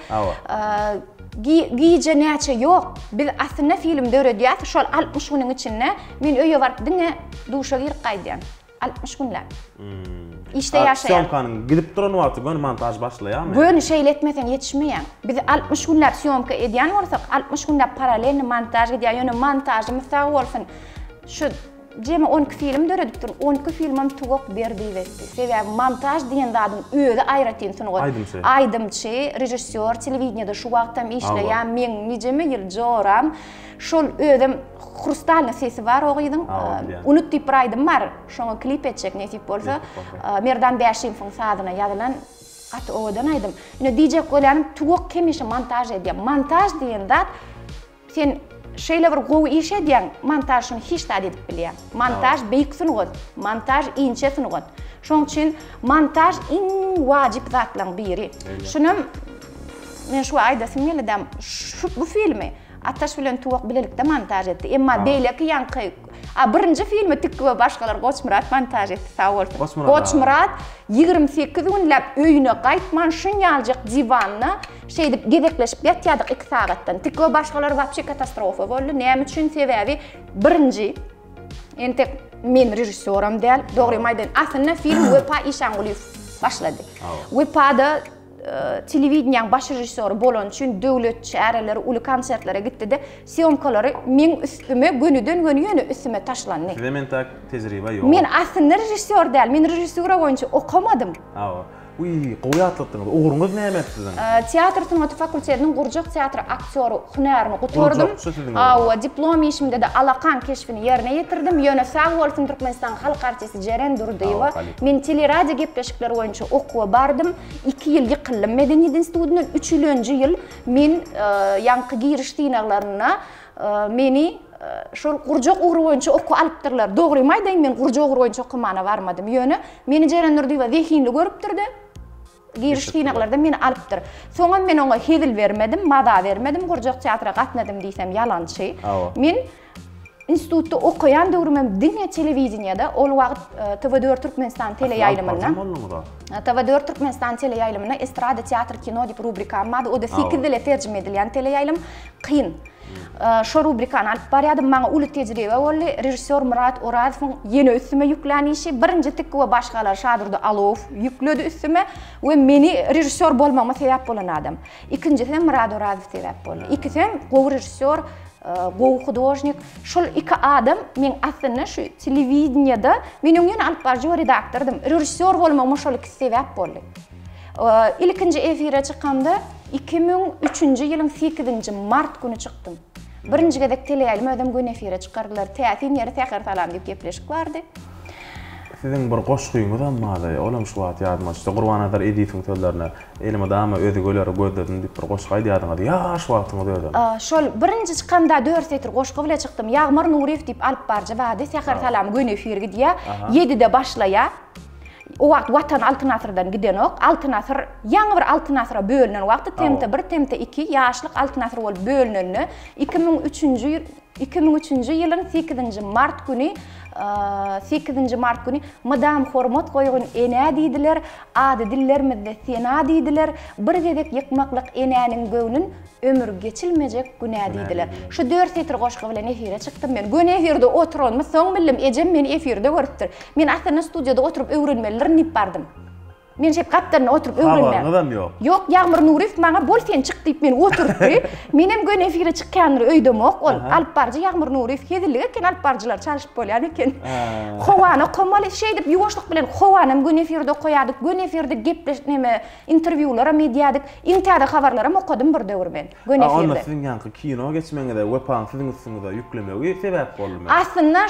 Giyce näçe yok. Biz aslında film dörediyat şol 60 günün içinde men öýe barıp diňe duşa girip gaýdym. 60 günler. İşte yaşayan. Syomkanyň gidip duran wagty gön montaj başlaýarmy? Böyle şeyletmesen yetişmeýän. Biz 60 günler syomka edýän bolsak 60 günler paralel montaj edýän. Ýöne montajy mysal bolsun. Şu Jeme 12 film döredipdir. 12 filmim tugok berdi wetdi. Sebäbi montaj diýen zadyň öýde aýratyn sunugy. Aýdymçy, rejissör, telewideniyede şu wagtdan işleýän men nejeme ýyl joram. Şol öýdem Krustalny sesi bar ogydyň. Unutdyp braýdym bar. Şoňa klip etjek nesip bolsa, merdan 5 info sadyna ýazylan at owadan aýdym. Ine DJ Kolan tugok kemişe montaj edýär. Montaj diýen zat sen şeyle bir gowy iş edýän montajyny hiç da edip bilýär. Montaj beýik sunugy, montaj inçe sunugy. Şoň üçin montaj iň wajyp zatlaryň biri. Şunym men şu aýdasym geldim. Bu filmi Ataş bilen tugak bilelikde montaj etdi. Emma beýleki ýanky birinji filmi tikki we başgalar Goçmurat montaj etdi. Sağ bolsun. Goçmurat 28 günläp öýüne gaýtman şun ýaljak diwanna şeýdip gedekleşip ýatýardyk 2 sagatdan. Tikki we başgalar wapşe katastrofa boldy. Näme üçin sebäbi birinji entek men rejissöram däl, dogry maýdan aslında film Wepa Işanguliýew başlady. Wepada telewideniyanyň baş rejissöri bolan üçin döwletçi äreleri uly konsertlere gitdi-de syomkalary men üstüme gönüden ýöne üstüme taşlandy. Hemen tak tejribe ýok. Men aslında rejissör däl, men rejissura boýunça okamadym. Uy, goýatlydyňyz, ogruňyz näme etdiň? Teatr sanat fakultetiniň Gurjak teatr aktyory hunaryny guturdym. Diplom işimde de alakan keşfini ýerine ýetirdim. Ýöne sag bolsun Türkmenistan halk artisti Jeren Durdiýewa. Men teleradio gepleşikleri boýunça okuwa bardym. 2 ýyl ýykylym Medeniyet institutynyň 3-nji ýyl men ýanky giriş diýnaglaryna meni şol Gurjak ugry boýunça oku alypdyrlar. Dogry maýdan men Gurjak ugry boýunça okumana barmadym. Ýöne meni Jeren Durdiýewa zehinli görüpdirdi. Giriş diýnaglarda meni alypdyr. Soňa men oňa hedil bermedim, mada bermedim, Gurjak teatra gatnadym diýsem ýalançy. Men institutda okuyan döwrümem diňe telewideniyada ol wagt TV4 Türkmenistan teleýaýlymyna. TV4 Türkmenistan teleýaýlymyna estrada teatr kino diýip rubrika bad. O da 8 dile terjime edilýän teleýaýlym kyn. Şu rubrikany alyp barýadym, maňa uly tejribe boldy. Rejissör Murat Orazowyň ýene üstüme ýüklenişi, birinji tikki we başgalar Şadurdy Alow ýükledi üstüme we meni rejissör bolmama sebäp bolan adam. İkincisi Murat Orazow sebäp boldy. İkisi gowy rejissör, gowy hudojnik. Şol iki adam men aslında şu telewideniyada men ýene alyp barjy redaktordym. Rejissör bolmama şol iki sebäp boldy. İlkinci efire çykanda 2003-nji ýylyň 8-nji mart güni çykdym. Birinji gedek teleýaýlym ödem gün efire çykardylar. Täsin ýeri täher salam diýip gepleşik bardy. Siziň bir goşguýyňyz ammaly, olam şu wagt ýadyma düşdi. Gurbanadar editing töllerine elime dama özi göleri gözledim diýip bir goşgy aýdýardyňa ýa şu wagtyňyz ödem. Şol birinji çykanda 4 setr goşgy bilen çykdym. Ýagmar Nuriýew diýip alyp barjy bady. Täher salam gün efirge diýe 7-de başlaýa. O wagt Watan Altyn Asrdan giden ok. Altyn Asr ýaňy bir Altyn Asra bölünen wagty temte 1 temte 2 ýaşlyk Altyn Asr bolup bölüneni 2003-nji ýylyň 8-nji mart güni 8-nji mart güni Madam hormat goýgun ene diýdiler, ady dillerimizde sena diýdiler, bir gedek ýykmaklyk enäniň göwnün ömür geçilmejek günä diýdiler. Şu 4 setr goşgy bilen efire çykdym men. Gün efirde oturýan, soň bildim ejem meni efirde görüpdir. Men aslında studiýada oturup öwrenmelerini nip bardym. Men şep gatdan oturup öwrenmem. Adam ýok. Ýok, Ýagmar Nuriýew maňa bol sen çyk diýip men oturupdy. Menem gün efire çykýandy öýdem ok. Ol alyp barjy Ýagmar Nuriýew hedillige ken alyp barjylar çalyşyp bolýan eken. Howany komaly şey diýip ýuwaşlyk bilen howanym gün efirde koýadyk. Gün efirde gepleşip neme interwýulara mediýadyk. Intiada habarlara okudym bir döwür men. Gün efirde. Onda siziň ýanky kino geçmeňede Wepaň siziň üstüňizde ýüklemegi sebäp boldy. Aslında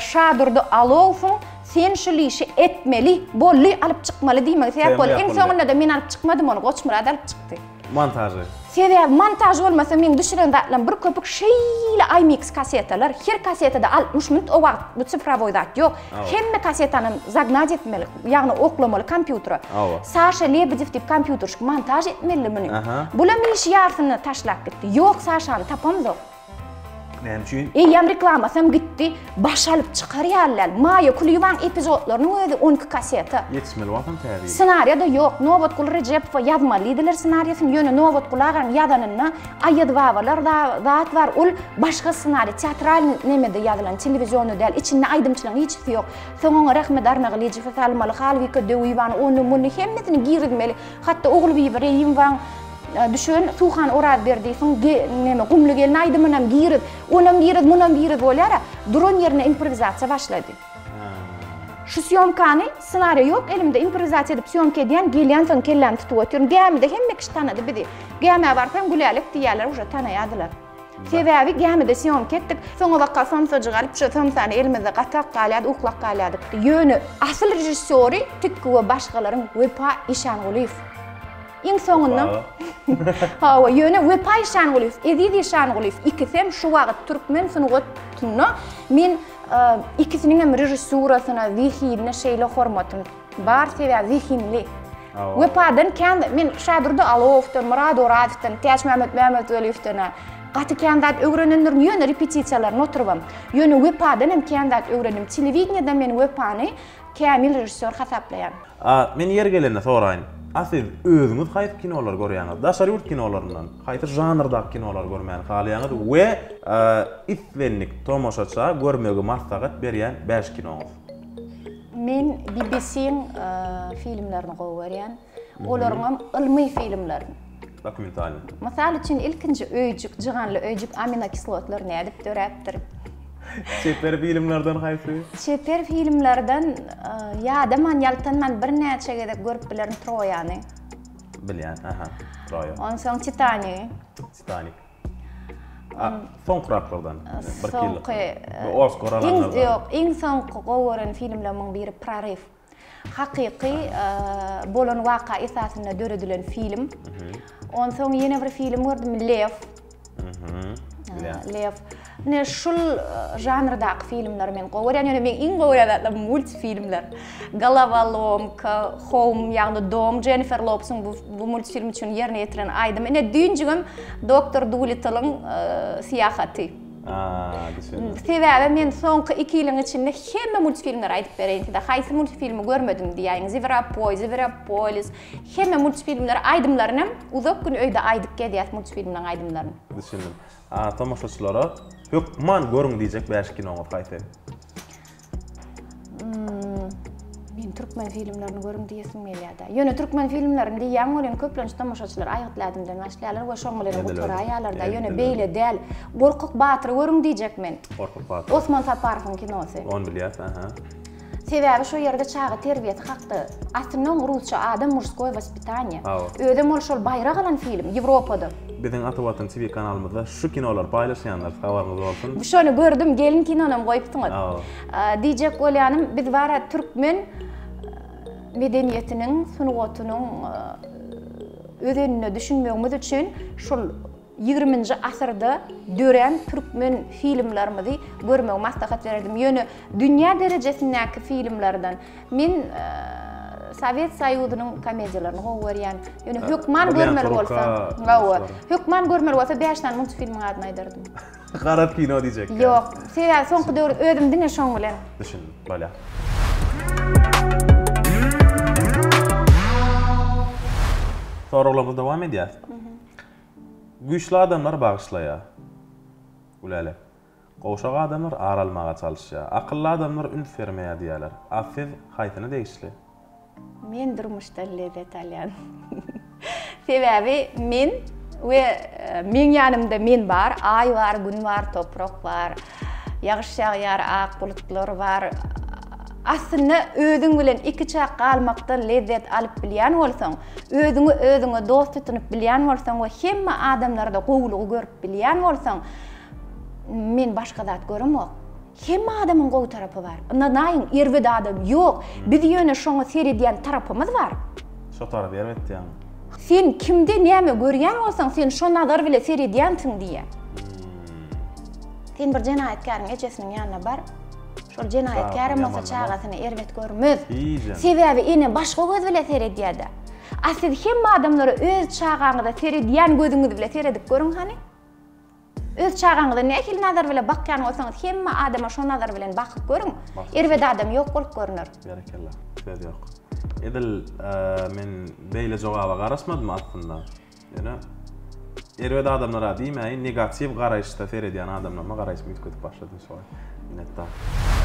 Şadurdy Alowyň Sen şu işi etmeli, bolly alıp çıkmalı diýmek sebäp bol. Eň soňunda da men alıp çıkmadym onu, Goçmurad alıp çıktı. Montajı. Sebäp montaj bolmasa men düşüren datlan bir köpük şeýle IMX kasetalar, her kasetada 60 minut o wagt bu sıfıra dat ýok. Hemme kasetany zagnat etmeli, ýagny oklamaly kompýutera. Sasha Lebedev diýip kompýuterşik montaj etmeli meni. Bular men iş ýarsyny taşlap gitdi. Ýok Sashany tapamzok. Näme üçin? Ýam reklamasam gitdi, baş alıp çykarýarlar. Maýa Kulýewan epizodlarynyň özi 12 kaseta. Yetişmeli wagtym täze. Senariýada ýok. Nowatgul Rejepow ýazmalydylar senariýasyny. Ýöne Nowatgul agan ýazanyna aýdwawalar da zat bar. Ol başga senariýa, teatral nemede ýazylan, telewiziony däl, içinde aýdymçylyk hiç ýok. Soňa Rahmet Arnagylyjy Salmaly Halwyka Dewiwan onu muny hemmetini girdmeli. Hatda ogul bir ýym düşün, suhan orad berdi, neme gumlu gelin aydımınam girid, onam girid, munam girid bolýar. Duran yerine improvizasiya başlady. Şu syomkany senariýa ýok, elimde improvizasiya edip syomka edýän, gelýän soň kellem tutup oturum. Gämide hemme kişi tanady bidi. Gäme barsam gülälik diýerler, uşa tanaýadylar. Sebebi gämide syomka etdik. Soňa waka somsajy galyp, şu somsany elimizde gatak galýady, uklak galýady. Ýöne asl rejissöri tükki we başgalaryň Wepa Işanguliýew. İň soňunda hawa ýöne Wepa Işanguliýew, Edidi Işanguliýew ikisem şu wagt türkmen sunugatna men ikisiniň hem rejissurasyna, zihine şeýle hormatym bar, sebäp zihimli. Wepadan kendi men Şadurda Alowdan, Murad Oradowdan, Täş Mähmetweliýewden gaty kendat öwrenenler ýöne repetisiýalaryny oturubam. Ýöne Wepadan hem kendat öwrenim. Telewizionyada men Wepany kämil rejissör hasaplaýan. Men yer gelende soraýyn. Asyl özüňiz haýsy kinolar görýäňiz? Daşary ýurt kinolaryndan, haýsy janrdaky kinolar görmäni halýaňyz we islenlik tomoşaça görmegi maslahat berýän 5 kinoňyz. Men BBC-ň filmlerini gowy olaryň ilmi filmler. Dokumental. Masal üçin ilkinji öýjük, jyganly öýjük aminokislotlar nädip döräpdir. Çeper filmlerden haýsy? Çeper filmlerden ýa-da ýaltanman bir näçe gedek görüp bilerim Troýany. Bilýän, Troýa. Ondan soň Titanic. Son kuraklardan bir kilo. Oscar alanlardan. Ýok, iň soňky gowaran filmleriň biri Prarif. Hakyky bolan waka esasyna döredilen film. Ondan soň ýene bir film gördüm, Lev. Lev. Ne şul janrdaky filmler men gowaran, ýöne men iň gowaran multfilmler. Galavalomka, Home, ýagny Dom, Jennifer Lopez'in bu multfilm üçin ýerine ýetiren aýdym. Ene düýünjigim Dr. Doolittle'ın siýahaty. Sebäbi men soňky 2 ýylyň içinde hemme multfilmler aýdyp bereýin. Haýsy multfilmi görmedim diýäň. Ziverapolis, hemme multfilmler aýdymlaryny uzak gün öýde aýdyp gelýär multfilmlerin aýdymlaryny. Düşündim. Tomoşaçylara hökman görüň diýjek 5 kinoňyz haýsy? Men türkmen filmlerini görüň diýesim gelýär. Ýöne türkmen filmlerinde ýaňy bolan köplenç tomoşaçylar aýatladymdan başlaýarlar we şoňlaryny guturaýarlar da ýöne beýle däl. Gorkuk Batyr görüň diýjek men. Gorkuk Batyr. Osman Saparowyň kinosy. Onu bilýäs, Sebäbi şu ýerde çağa terbiýet hakdy. Aslynda rusça adam murskoy vaspitание. Ödem ol şol bayrag alan film Ýewropada. Biziň Atawatan TV kanalymyzda şu kinolar paýlaşýanlar, habarňyz bolsun. Şonu gördüm, gelin kinonam goýupdyňyz. Diýjek bolýanym biz bara türkmen medeniýetiniň, sunugatynyň özenine düşünmegimiz üçin şol 20-nji asyrda dören türkmen filmlerimizi görmegi maslahat berdim. Ýöne dünýä derejesindäki filmlerden men Sovet Soýuzynyň komediýalaryny gowarýan. Ýöne hökman görmeli bolsa, hökman görmeli bolsa 5 multfilmiň adyny aýdardym. Garap kino diýjek. Ýok, sebäbi soňky döwür özüm diňe şoň bilen. Düşündim, bolýar. Soralarymyz dowam edýär. Güýçli adamlar bagyşlaýar. Uläle. Gowşak adamlar aralmaga çalyşýar. Akylly adamlar üns bermeýär diýerler. Siz haýsyny degişli? Men durmuşda lezzet alýan. Sebäbi men we men ýanymda men bar, ay bar, gün bar, toprak bar, ýagyş ýagýar, ak bulutlar bar. Aslında özüň bilen iki çaq almakdan lezzet alyp bilýän bolsaň, özüňi dost tutup bilýän bolsaň we hemme adamlarda gowlugy görüp bilýän bolsaň, men başga zat göremok. Hemme adamın gowy tarapy bar. Naýyň erwede adam ýok. Biz ýöne şoňa seredýän tarapymyz bar. Şo tarap bermedi ýa. Sen kimde näme görýän bolsaň, sen şo nazar bile seredýänsiň diýe. Sen bir jenaýetkaryň ejesiniň ýanyna bar. Şol jenaýetkarym bolsa çagasyny erwet görmez. Sebäbi ene başga göz bile seredýärdi. Siz hemme adamlara öz çağaňyzda seredýän gözüňiz bile seredip görüň hani. Öz çağaňyzda nähil nazar bile bakýan bolsaňyz, hemme adama şo nazar bilen bakyp görüň. Erwede adam ýok bolup görünür. Barakallah. Söz ýok. Edil men beýle jogaba garaşmadym aslında. Ýöne erwede adamlara diýmeýin, negatiw garaýşda seredýän adamlara garaýş mütkötüp başlady şoň. Minnettar.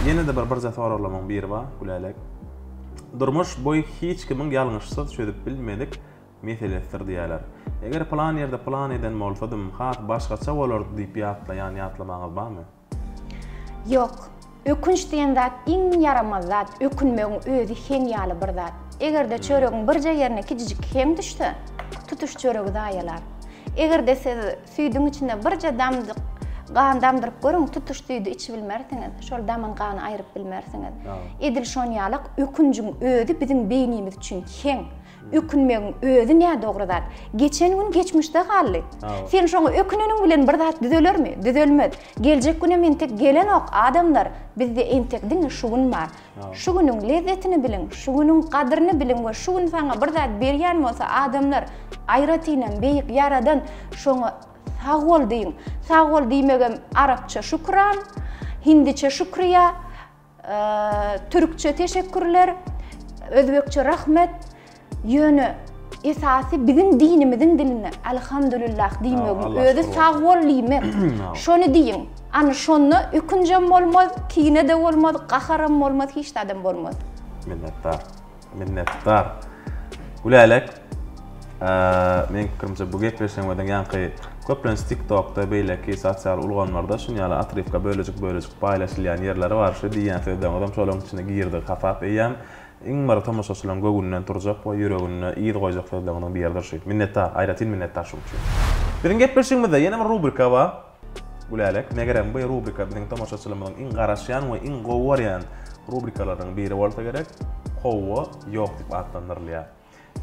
Ýene de bir zat soralamaň biri bar, gülälik. Durmuş boy hiç kimin ýalňyşsyz çözüp bilmedik meselesdir diýerler. Eger plan ýerde plan eden bolsam, hat başgaça bolardy diýip ýatlaýan ýatlamaňyz barmy? Ýok. Ökünç diýen zat iň yaramaz zat, ökünmegiň özü heň ýaly bir zat. Egerde çöregiň birje ýerine kijijik heň düşdi, tutuş çöregi daýalar. Egerde siz süýdüň içinde birje damdyk gan damdyryp görüň, tutuş süýdi içi bilmersiňiz. Şol damyň gany aýryp bilmersiňiz. Edil şon ýalyk ökünjüň özü biziň beýnimiz üçin heň. Ökünmegiň özü näme dogry zat. Geçen gün geçmişde galdy. Sen şoňa öküneniň bilen bir zat düzelermi? Düzelmez. Geljek güne men tek gelen ok adamlar bizde entekdiň şu gün bar. Şu günüň lezzetini bilen, şu günüň kadryny bilen we şu gün saňa bir zat berýän bolsa adamlar aýratynyň beýik ýaradan şoňa sağ ol deýin. Sağ ol diýmegem arapça şükran, hindiçe şükriýa, türkçe teşekkürler, özbekçe rahmet. Ýöne esasy bizim dinimiziň diline elhamdülillah diýmegim. Özü sağ ol diýmek. Şonu diýin. Ana şonu ökünjem bolmaz, kine de bolmaz, gaharam bolmaz, hiç adam bolmaz. Minnettar. Minnettar. Gülälik. Men pikrimçe bu gepleşen weden ýanky köplen TikTok'da beýleki sosial ulgamlarda şuňaly atrifka bölejik paýlaşylýan ýerleri bar. Şu diýen söýden adam şolaryň içine girdi, hafap eýen. İň bar tamaşaçylaryň gögünden turjak we ýüregine ýygy goýjak söýlemden bir ýerdir şu. Minnettar, aýratyn minnettar şu üçin. Birin gepleşigimizde ýene bir rubrika bar. Gülälik, nägerem bu rubrika biziň tamaşaçylarymyň iň garaşýan we iň gowwarýan rubrikalaryň biri bolsa gerek. Gowy ýok diýip atlandyrylýar.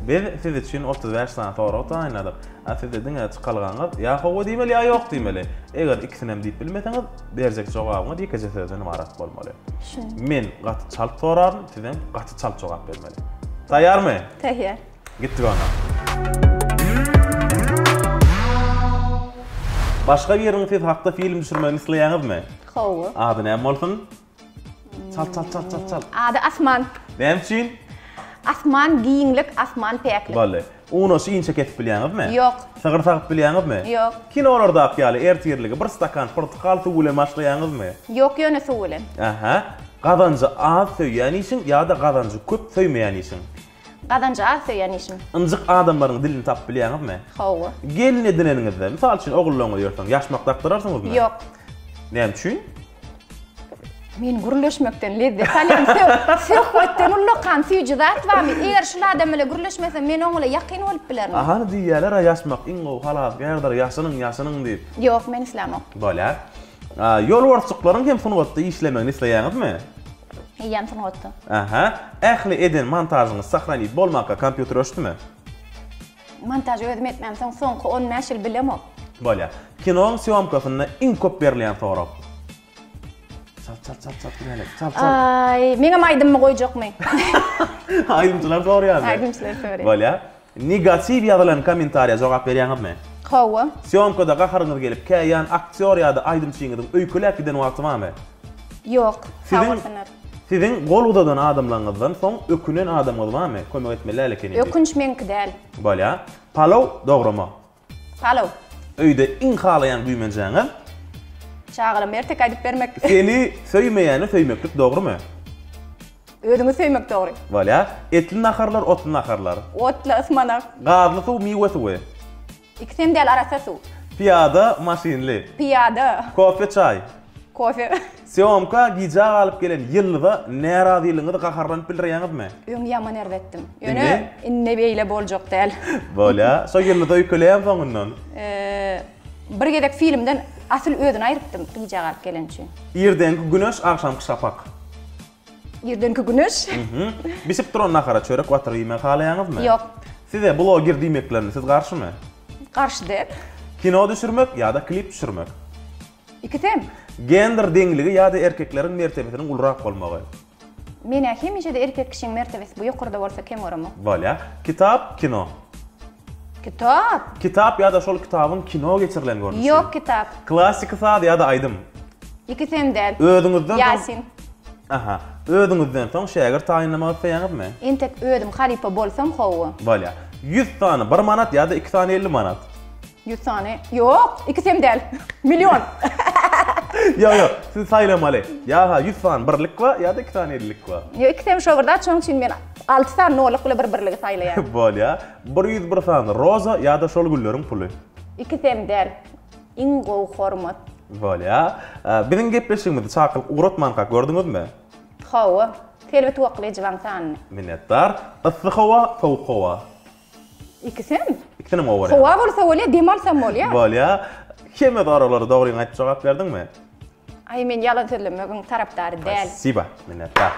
Biz siz için 35 saat sonra aynadık. Siz dediňiz çykalgaňyz ýa gowy diýmeli ýa ýok diýmeli. Eger ikisinem diýip bilmeseňiz, berjek jogabyňyz ýekje sözden ibarat bolmaly. Men gaty çalp sorarym, sizem gaty çalp jogap bermeli. Taýýarmy? Taýýar. Gitdik ona. Başga bir ýeriň siz hakda film düşürmegini isleýäňizmi? Gowy. Ady näme bolsun? Çal. Ady Asman. Näme üçin? Asman giýinlik, asman peklik. Baly. Onu şeýinçe ketip bilýäňizmi? Ýok. Sagır sagıp bilýäňizmi? Ýok. Kinolarda ýaly ertirligi bir stakan portakal tuguly başlaýaňyzmy? Ýok ýöne suwulen. Aha. Gadanjy az söýýän işin ýa-da gadanjy köp söýmeýän işin? Gadanjy az söýýän işim. Injyk adamlaryň dilini tap bilýäňizmi? Gowy. Gelin edineniňizde, mysal üçin oglullaryňy ýörsäň, ýaşmak daktyrarsynızmy? Ýok. Näme üçin? Men gürleşmekden lezzet alyam. Söhbetden ullakan süýji zat barmy? Eger şu adam bilen gürleşmesem men oňla ýakyn bolup bilerim. Aha, diýýärler, ýaşmak iň gowy halas, ýerdir ýaşanyň diýip. Ýok, men islamok. Bolýar. Ýol warçyklaryň hem sunwatda işlemegini isleýäňizmi? Ýan sunwatda. Aha. Ähli eden montažyňyz sahranyp bolmakka kompýuter öçdümi? Montaj özüm etmemseň soňky 10 näşil bilemok. Bolýar. Kinoň syomkasyna iň köp berilýän sorap. Çal. Ay, meňe maýdymmy goýjakmy? Aýdymçylar sorýar. Aýdymçylar sorýar. Bolýar. Negatiw ýazylan kommentariýa jogap berýäňizmi? Gowy. Syomkada gaharyňyz gelip, käýän aktyor ýa-da aýdymçyňyzyň öýküläkden wagty barmy? Ýok. Sizin goludadan adamlaryňyzdan soň ökünen adamyz barmy? Kömek etmeli lekeni. Ökünç menki däl. Bolýar. Palaw dogrymy? Palaw. Öýde iň halaýan güýmenjäňiz çağıram ertek aýdyp bermek. Seni söýmeýäni söýmeklik dogrymy? Özüňi söýmek dogry. Bolýar. Etli naharlar, otly naharlar. Otly ısmanak. Gazly suw, miwe suwy. İkisem däl arasa suw. Piyada, maşinli. Piyada. Kofe, çay. Kofe. Syomka gijag alyp gelen ýylda näradylygyňyzy gaharlanyp bildirýäňizmi? Öň ýaman erwetdim. Ýöne inne beýle boljak däl. Bolýar. So ýylda öýkeleýän soňundan. Bir gedek filmden asıl özüni aýrypdym gyjaga alyp gelen üçin. Ýerdenki güneş, akşamky şapak. Ýerdenki güneş? Bisip duran nakara çörek watyr ýeme halaýaňyzmy? Ýok. Size blogger diýmeklerini siz garşymy? Garşy dep. Kino düşürmek ýa-da klip düşürmek. Ikisem. Gender deňligi ýa-da erkekleriň mertebesiniň ulrak bolmagy. Mene hemişe de erkek kişinin mertebesi bu ýokurda bolsa kem göremi. Bolýa. Kitap, kino. Kitap. Kitap ýa-da şol kitabyň kino geçirilen görnüşi. Ýok kitap. Klassik sad ýa-da aýdym. İkisem del. Özüňizden Yasin. Aha. Özüňizden soň şägir taýinlamagy feýäňizmi? Entek ödüm halipa bolsam howa. Bolýa. 100 tane 1 manat ýa-da 2 tane 50 manat. 100 tane. Ýok, ikisem del. Milyon. Yo, siz saýlamaly. Ýa-ha 100 tane birlik we ýa-da 2 tane 50lik we. Ýok, ikisem şogurda çoň üçin men 6 tane noluk bilen bir-birligi saýlaýar. Bolýa. 101 tane roza ýa-da şol gülleriň puly. İkisem del. Iň gowy hormat. Bolýa. Biziň gepleşigimizi çakyl uratmanka gördüňizmi? Howa. Telewit wagtly jwan sany. Minnettar. Issy hawa, sowuk hawa. İkisem. İkisini mi var? Howa bolsa bolýa, demalsam bolýa. Bolýa. Kime daralary dogry aýtyp jogap berdiňmi? Ay men yalan söylemegiň tarapdary däl. Siba. Minnettar.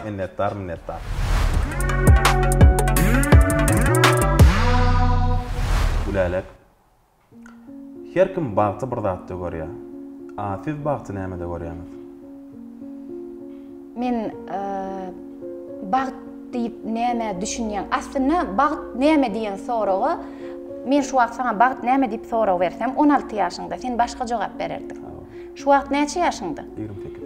Minnettar. Gulalak. Her kim bagty bir zatda görýär. Siz bagty näme-de görýärsiz? Men bagt diýip näme düşünýän, aslynda bagt näme diýen soragy men şu wagt sana bagt näme diýip sorag bersem 16 ýaşyňda sen başga jogap bererdin. Şu wagt näçe ýaşyňda? 28.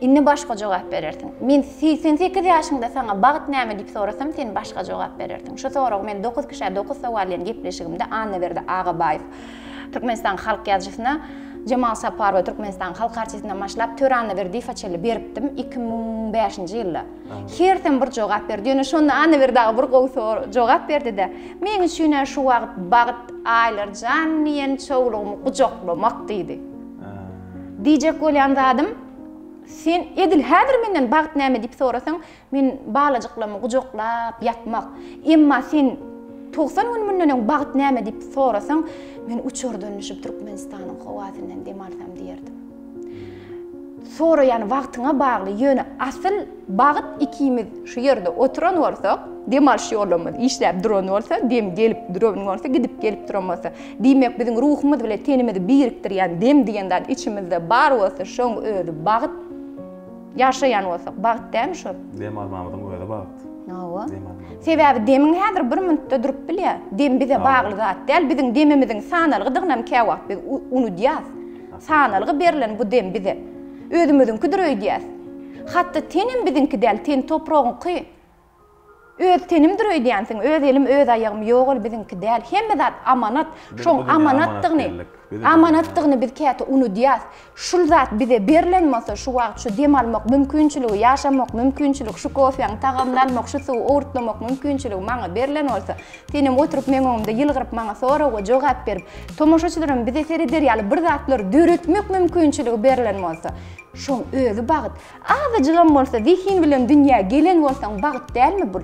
Inni başga jogap bererdin. Men 88 ýaşyňda sana bagt näme diýip sorasam sen başga jogap bererdin. Şu sorag men 9 kişi 9 sowal bilen gepleşigimde Anna berdi Ağabayev. Türkmenistan halk ýazgysına Jamal Sapar we Türkmenistan halk artistinden başlap törenle bir difaçeli beripdim 2005-nji ýylda. Herten bir jogap berdi. Ýöne şonda Anna berdi bir gowy jogap berdi-de. Men üçin şu wagt bagyt aýlar jan ýen çoğlumy gujoklamak diýdi. Diýjek bolýandadım. Sen edil häzir menden bagyt näme diýip sorasaň, men balajyklamy gujoklap ýatmak. Emma sen 90 gününden bagyt näme diýip sorasaň, men uçur dönüşüp Türkmenistanyň howasyndan demarsam diýerdim. Sonra ýani wagtyňa bagly ýöne asyl bagyt ikimiz şu ýerde oturan bolsak, demarş ýolumyz işläp duran bolsa, dem gelip duran bolsa, gidip gelip duran bolsa, diýmek biziň ruhumyz bilen tenimizi biriktirýän dem diýenden içimizde bar bolsa, şoň öýdi bagyt ýaşaýan bolsak, bagyt dämi şu? Dem almamyzyň öýde bagyt. Nawa. Sebäbi demiň häzir bir minutda durup bilýär. Dem bize bagly zat däl, biziň demimiziň sanalygydygnam käwagt biz uny diýäs. Sanalygy berilen bu dem bize. Özümüziň küdüröý diýäs. Hatda tenim biziňki däl, ten topragyňky. Öz tenimdir öýdýänsiň, öz elim, öz aýagym ýok, biziňki däl. Hemme zat amanat, şoň amanatdygyny biz käte uny diýäs. Şul zat bize berilen bolsa, şu wagt şu dem almak mümkinçiligi, ýaşamak mümkinçiligi, şu kofeň tagamlanmak, şu suw owrutlamak mümkinçiligi maňa berilen bolsa, tenim oturup meň öňümde ýylgyryp maňa soraga jogap berip, tomoşaçylaryň bize serider ýaly bir zatlar döretmek mümkinçiligi berilen bolsa, şoň özü bagyt. Azajygam bolsa, zihin bilen dünýä gelen bolsaň bagyt dälmi bu?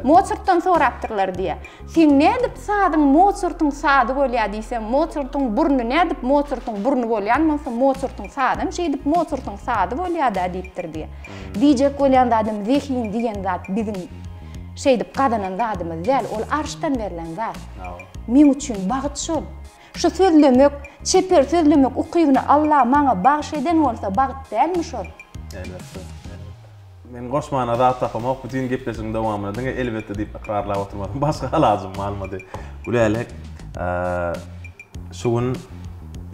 Mozartdan sorapdyrlar diýe. Sen nädip sadyň Mozartyň sady bolýar diýsem, Mozartyň burnu nädip Mozartyň burnu bolýanmasa, Mozartyň sady şeýdip Mozartyň sady bolýar da diýipdir diýe. Diýjek bolýanda adam zihin diýen zat biziň şeýdip gadanan zadymyz däl, ol arşdan berilen zat. Men üçin bagyt şol. Şu sözlemek, çeper sözlemek ukybyny Allah maňa bagşaýdan bolsa bagyt dälmi şol? Elbetde. Men goşmana zat tapamak bütün gepleşiň dowamyna diňe elbetde diýip ikrarlap oturmadym. Başga lazım malumady. Gulalek şuň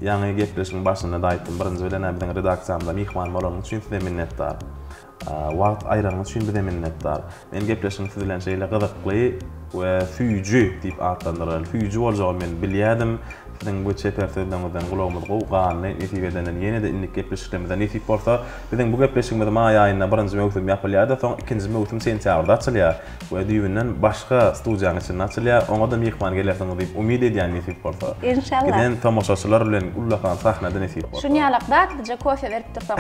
ýa-ni gepleşiň başynda da aýtdym. Birinji bilen biziň redaksiýamda mihman bolan üçin size minnetdar. Wagt aýragyňyz üçin bize minnetdar. Men gepleşiň siz bilen şeýle gyzykly we süýjü diýip atlandyrylan. Süýjü boljagy men bilýärdim. Sizin bu çeper sözlerimizden gulağımız qoğanlı nesibedenen yine de inlik gepleşiklerimizden nesip bolsa bizden bu gepleşikimiz may ayında birinji mewsum ýapylýar, soň ikinji mewsum sentýabrda açylýar. We düýünden başga studiýaň içinde açylýar. Oňa da mehman gelersiňiz diýip umid edýän nesip bolsa. İnşallah. Giden tamaşaçylar bilen ullakan sahnada nesip bolsa. Şunu ýalakda ja kofe berip tursaň.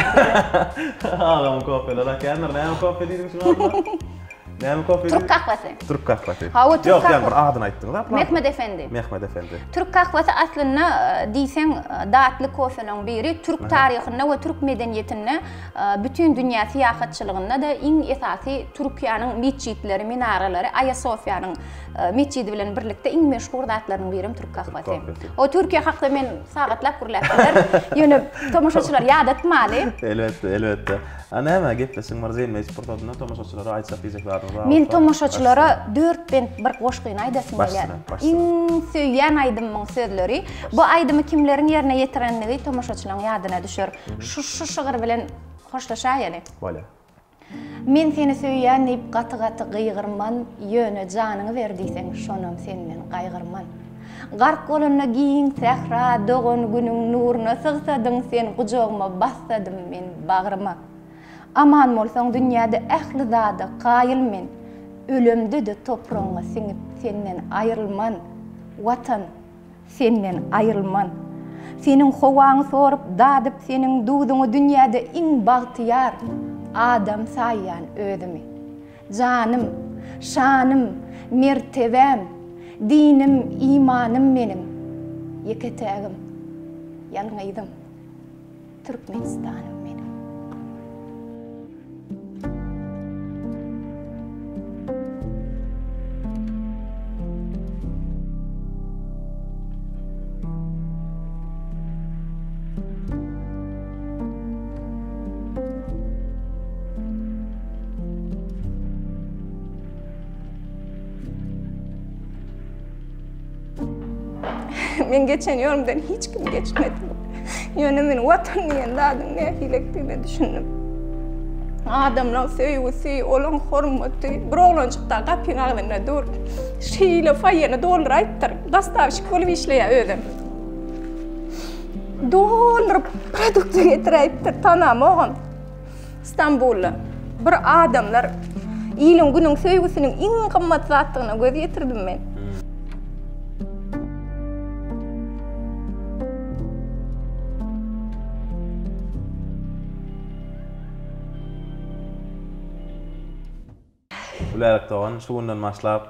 Ağam kofe la kenler näme kofe diýdim şunu. Näme kofe? Türk kahvesi. Türk kahvesi. Ha, o Türk Yok, yani kahvesi. bir adını aýtdyňyz da. Mehmet Efendi. Mehmet Efendi. Türk kahvesi aslında diýsen datly kofenin biri Türk tarihinde ve Türk medeniyetinde bütün dünya siyahatçılığında da en esasy Türkiýanyň meçitleri, minaralary, Aýa Sofyanyň meçidi bilen birlikde en meşhur datlaryň biri Türk kahvesi. O Türkiýe hakda men sagatlap gurulapdylar. Ýöne tomoşaçylar ýad etmeli. Elbette. Näme gepleşiň marzyň meýsportunda tomoşaçylara aýtsak diýjekleriniz bar. Men tomoşaçylara 4 bent bir goşgyny aýdasym Başsyna, gelýär. başsyna. Iň söýýän aýdymyň sözleri, bu aýdymy kimleriň ýerine ýetirenligi tomoşaçylaryň ýadyna düşer. Şu şygyr bilen hoşlaşaýaly. Voilà. Men seni söýýän diýip gaty-gaty gyýgyrman, ýöne janyňy berdiýseň, şonam senden gaýgyrman. Gark goluna giň sehra dogan günüň nuruny sygsadyň sen gujagma bassadym men bagryma. Aman bolsaň dünýäde ähli zada gaýyl men, ölemde de topragyňa siňip senden aýrylman. Watan senden aýrylman. Seniň howaňy sorup dadyp seniň duýduňy dünýäde iň bagtyýar adam saýýan özümi. Janym, şanym, mertebem, dinim, imanym menim. Ýeketägim, ýalňaýdym. Türkmenistanym menim. Men geçen yorumdan hiç kim geçmedi. Ýöne men watan diýen dadyň nähilekdigini düşündüm. Adamlar söýgüsi, olan hormaty, bir oglançykda gapyň agdyna dur. Şeýle faýyny doldur aýtdyr. Gastavşyk bolup işleýär özüm. Doldurup produkty getirip tanam oğlum. İstanbul'da bir adamlar ýylyň günüň söýgüsiniň iň gymmat zatlygyna göz ýetirdim men. Ularek tavan şu günden başlap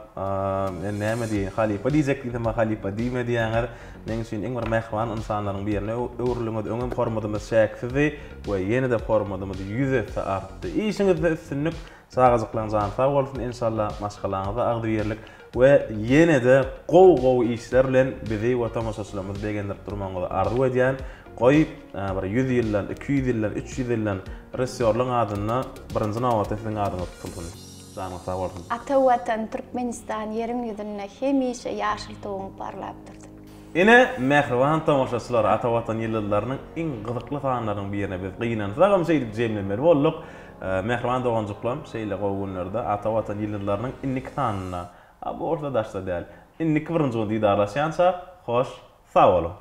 näme diýen halipa diýjek diýdim, halipa diýme diýenler meň üçin iň bir mehman insanlaryň birine öwrülüňiz öňüm hormadymyz şäksizi we ýene-de hormadymyz 100 artdy. Işiňizde üstünlük sagazyklanjan sag bolsun inşallah maşgalaňyza agdy berlik we ýene-de gow işler bilen bizi we tamaşaçylarymyz begendirip durmaňyzy arzu edýän. Goýup bir 100 ýyllar, 200 ýyllar, 300 ýyllar resorlaryň adyna birinji nawatsyň adyna tutuldy. Ata watan Türkmenistan ýeriň ýüzünde hemişe ýaşyl toňuň parlap durdy. Ine mehriban tamaşaçylar Ata watan ýyllarlarynyň iň gyzykly sanlarynyň birine biz gyýnan sagam şeýle jemlenmeli bolduk. Mehriban doganjyklar şeýle gowy günlerde Ata watan ýyllarlarynyň innik sanyna, bu ortadaşda däl. Innik birinji diýdarlaşýança hoş, sag bolun.